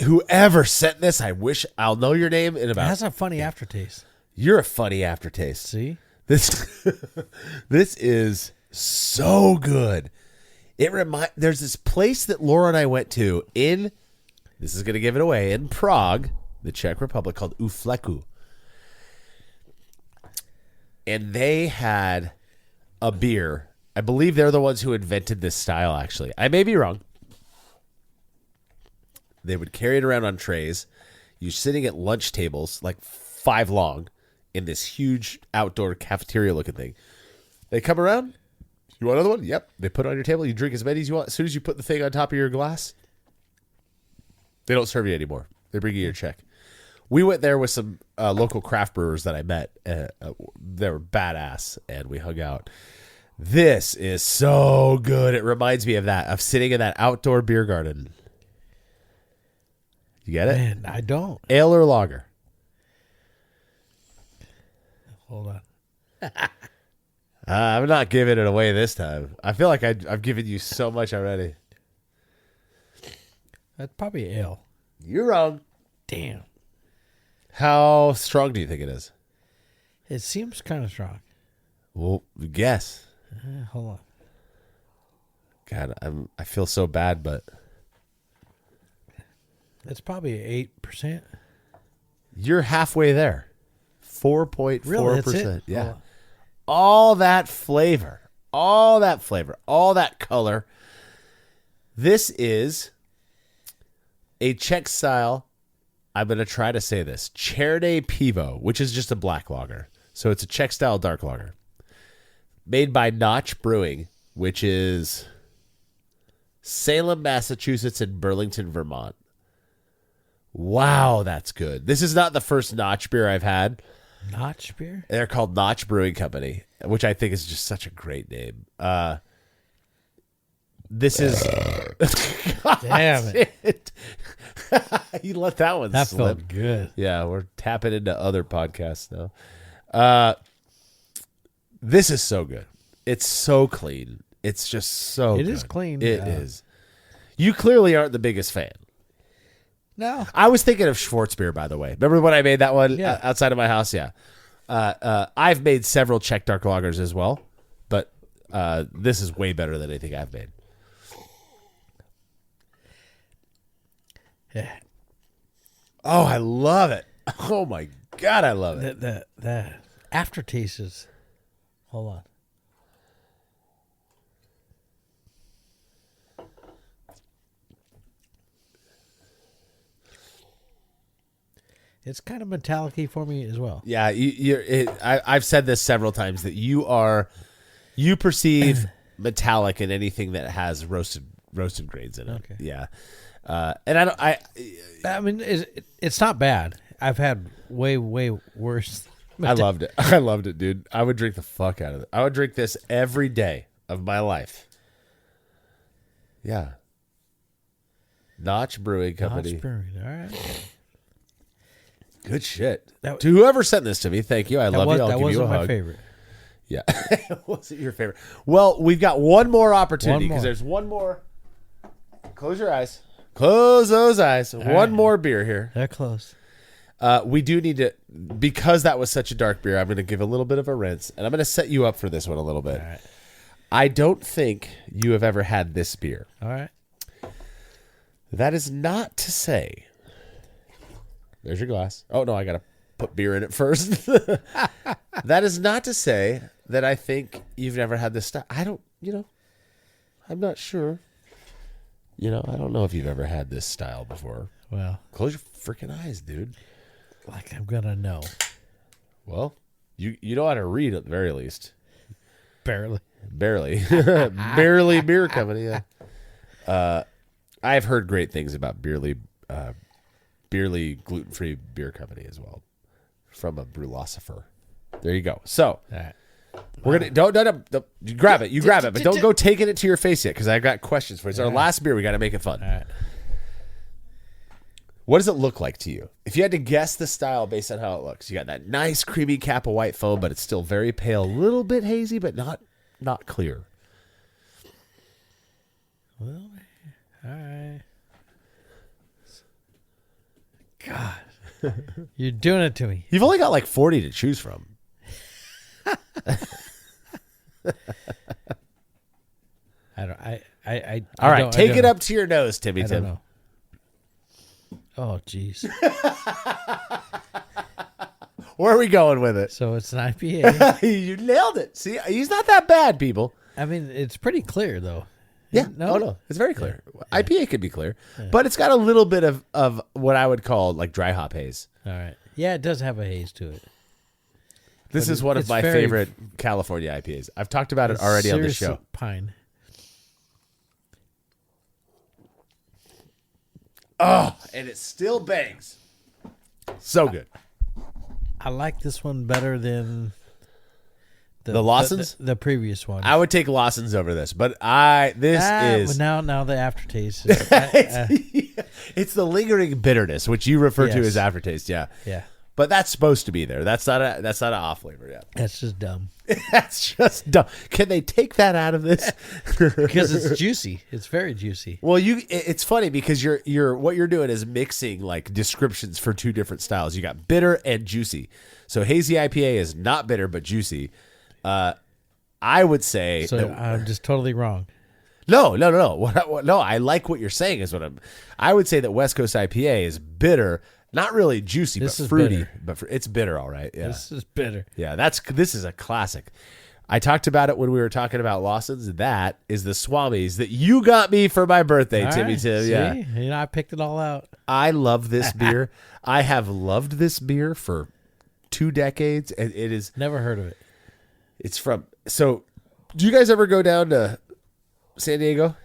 Whoever sent this, I wish I'll know your name in about... It has a funny aftertaste. You're a funny aftertaste. See? This is so good. There's this place that Laura and I went to this is going to give it away, in Prague, the Czech Republic, called Ufleku. And they had a beer. I believe they're the ones who invented this style, actually. I may be wrong. They would carry it around on trays. You're sitting at lunch tables, like 5 long, in this huge outdoor cafeteria-looking thing. They come around. You want another one? Yep. They put it on your table. You drink as many as you want. As soon as you put the thing on top of your glass, they don't serve you anymore. They bring you your check. We went there with some local craft brewers that I met. They were badass, and we hung out. This is so good. It reminds me of that, of sitting in that outdoor beer garden. You get it? Man, I don't. Ale or lager? Hold on. I'm not giving it away this time. I feel like I've given you so much already. That's probably ale. You're wrong. Damn. How strong do you think it is? It seems kind of strong. Well, guess. Hold on. God, I feel so bad, but It's probably 8%. you're halfway there. 4.4%. Really? That's it? Yeah. Oh. All that flavor, all that color. This is a Czech style. I'm going to try to say this. Černé pivo, which is just a black lager. So it's a Czech style dark lager. Made by Notch Brewing, which is Salem, Massachusetts, and Burlington, Vermont. Wow, that's good. This is not the first Notch beer I've had. Notch beer? They're called Notch Brewing Company, which I think is just such a great name. This is... Damn it. You let that one That slip. felt good. Yeah, we're tapping into other podcasts now. This is so good. It's so clean. It's just so good. It is clean. It is. You clearly aren't the biggest fan. No. I was thinking of Schwarzbier, by the way. Remember when I made that one outside of my house? Yeah. I've made several Czech dark lagers as well, but this is way better than anything I've made. Yeah. Oh, I love it. Oh, my God, I love it. The aftertaste is... Hold on. It's kind of metallic-y for me as well. Yeah, I've said this several times that you perceive metallic in anything that has roasted grains in it. Okay. Yeah, and I mean, it's not bad. I've had way worse. I loved it. I loved it, dude. I would drink the fuck out of it. I would drink this every day of my life. Yeah. Notch Brewing Company. Notch Brewing. All right. Good shit. To whoever sent this to me, thank you. I love you. I'll give you a hug. That wasn't my favorite. Yeah. Wasn't your favorite. Well, we've got one more opportunity because there's one more. Close your eyes. Close those eyes. One more beer here. They're close. We do need to, because that was such a dark beer, I'm going to give a little bit of a rinse, and I'm going to set you up for this one a little bit. All right. I don't think you have ever had this beer. All right. That is not to say. There's your glass. Oh, no, I got to put beer in it first. That is not to say that I think you've never had this stuff. I don't, I'm not sure. I don't know if you've ever had this style before. Well, close your freaking eyes, dude. Like I'm going to know. Well, you know how to read at the very least. Barely. Barely Beer Company. Yeah. I've heard great things about Beerly gluten-free beer company as well, from a Brülosophy. There you go. So we're gonna don't you grab it, but don't go taking it to your face yet because I got questions for you. It's our last beer. We got to make it fun. All right. What does it look like to you? If you had to guess the style based on how it looks, you got that nice creamy cap of white foam, but it's still very pale, a little bit hazy, but not clear. Well, all right. God, you're doing it to me. You've only got like 40 to choose from. All right, take it up to your nose, Timmy Tim. Know. Oh, jeez. Where are we going with it? So it's an IPA. You nailed it. See, he's not that bad, people. I mean, it's pretty clear, though. Yeah. No. It's very clear. Yeah. IPA could be clear, but it's got a little bit of what I would call like dry hop haze. All right. Yeah, it does have a haze to it. This is one of my favorite California IPAs. I've talked about it already on the show. Pine. Oh, and it still bangs. So good. I like this one better than the Lawson's? The previous one. I would take Lawson's over this, but is now the aftertaste. It's the lingering bitterness, which you refer to as aftertaste. Yeah. Yeah. But that's supposed to be there. That's not an off flavor. Yeah. That's just dumb. That's just dumb. Can they take that out of this? Because it's juicy. It's very juicy. Well, it's funny because what you're doing is mixing like descriptions for two different styles. You got bitter and juicy. So hazy IPA is not bitter but juicy. I would say. So I'm just totally wrong. No. No, I like what you're saying. I would say that West Coast IPA is bitter. Not really juicy, but fruity. Bitter. But it's bitter, all right. Yeah. This is bitter. Yeah, this is a classic. I talked about it when we were talking about Lawson's. That is the Swamis that you got me for my birthday, Timmy Tim. Yeah, I picked it all out. I love this beer. I have loved this beer for 2 decades, and it is never heard of it. It's from. So, do you guys ever go down to San Diego?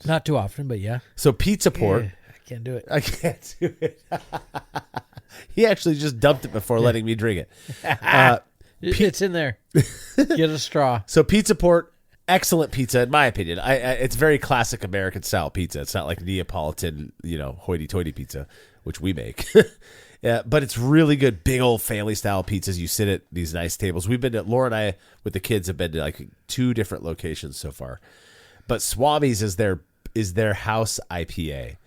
Not too often, but yeah. So Pizza Port. Yeah. Can't do it. I can't do it. He actually just dumped it before letting me drink it. It's in there. Get a straw. So Pizza Port, excellent pizza in my opinion. It's very classic American style pizza. It's not like Neapolitan, hoity-toity pizza, which we make. Yeah, but it's really good, big old family style pizzas. You sit at these nice tables. We've been to Laura and I with the kids have been to like 2 different locations so far. But Swami's is their house IPA.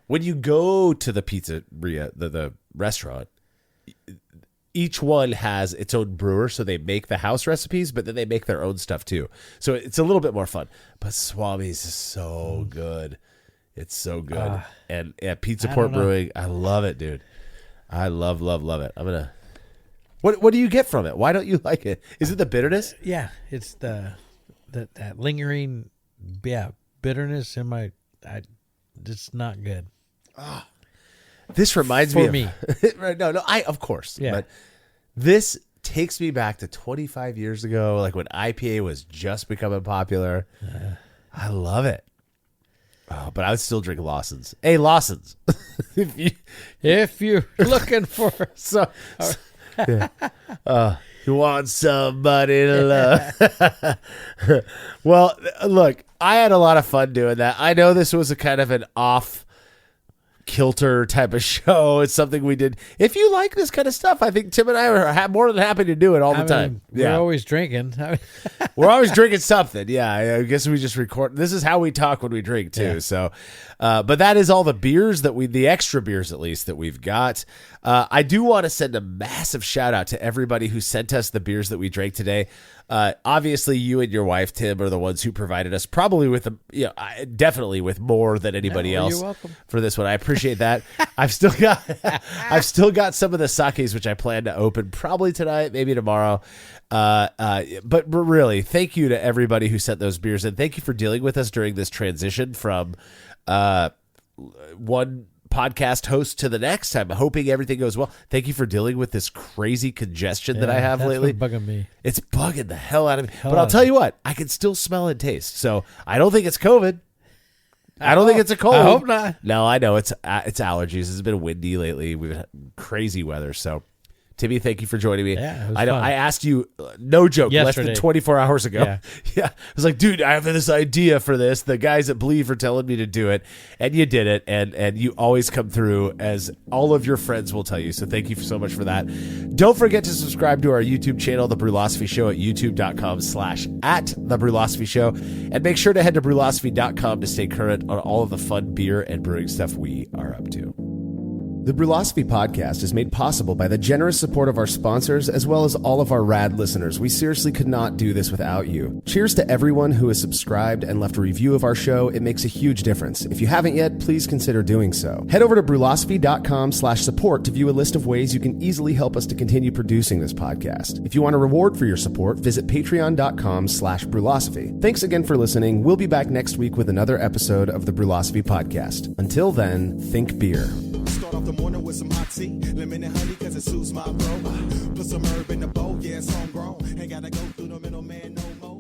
When you go to the pizzeria, the restaurant, each one has its own brewer, so they make the house recipes, but then they make their own stuff too. So it's a little bit more fun. But Swami's is so good. It's so good. And at Pizza Port Brewing, I love it, dude. I love it. I'm going to... What do you get from it? Why don't you like it? Is it the bitterness? Yeah, it's that lingering bitterness in my... It's not good. This reminds For me of, no, of course. Yeah. But this takes me back to 25 years ago, like when IPA was just becoming popular. I love it. Oh, but I would still drink Lawson's. Hey, Lawson's. If you're looking for You want somebody to love. Well, look, I had a lot of fun doing that. I know this was a kind of an off kilter type of show. It's something we did. If you like this kind of stuff, I think Tim and I are more than happy to do it all the time. We're always drinking. We're always drinking something. Yeah, I guess we just record. This is how we talk when we drink too. Yeah. So, but that is all the beers the extra beers at least that we've got. I do want to send a massive shout out to everybody who sent us the beers that we drank today. Obviously, you and your wife Tim are the ones who provided us probably with definitely with more than anybody else. You're welcome For this one. I appreciate that. I've still got some of the sakes which I plan to open probably tonight, maybe tomorrow. But really, thank you to everybody who sent those beers, and thank you for dealing with us during this transition from one podcast host to the next. I'm hoping everything goes well. Thank you for dealing with this crazy congestion that I have lately. That's bugging me. It's bugging the hell out of me. But I'll tell you what, I can still smell and taste. So I don't think it's COVID. I don't think it's a cold. I hope not. No, I know it's allergies. It's been windy lately. We've had crazy weather. So, Timmy, thank you for joining me. Yeah, it was I know. fun. I asked you, no joke, Yesterday. less than 24 hours ago. Yeah. I was like, dude, I have this idea for this. The guys at Believe are telling me to do it, and you did it. And you always come through, as all of your friends will tell you. So thank you so much for that. Don't forget to subscribe to our YouTube channel, The Brülosophy Show, at youtube.com/@The Brülosophy Show. And make sure to head to brülosophy.com to stay current on all of the fun beer and brewing stuff we are up to. The Brülosophy podcast is made possible by the generous support of our sponsors, as well as all of our rad listeners. We seriously could not do this without you. Cheers to everyone who has subscribed and left a review of our show. It makes a huge difference. If you haven't yet, please consider doing so. Head over to brülosophy.com/support to view a list of ways you can easily help us to continue producing this podcast. If you want a reward for your support, visit patreon.com/brülosophy. Thanks again for listening. We'll be back next week with another episode of the Brülosophy podcast. Until then, think beer. Start off the morning with some hot tea, lemon and honey cause it suits my bro. Put some herb in the bowl, yeah, it's homegrown. Ain't gotta go through the middleman no more.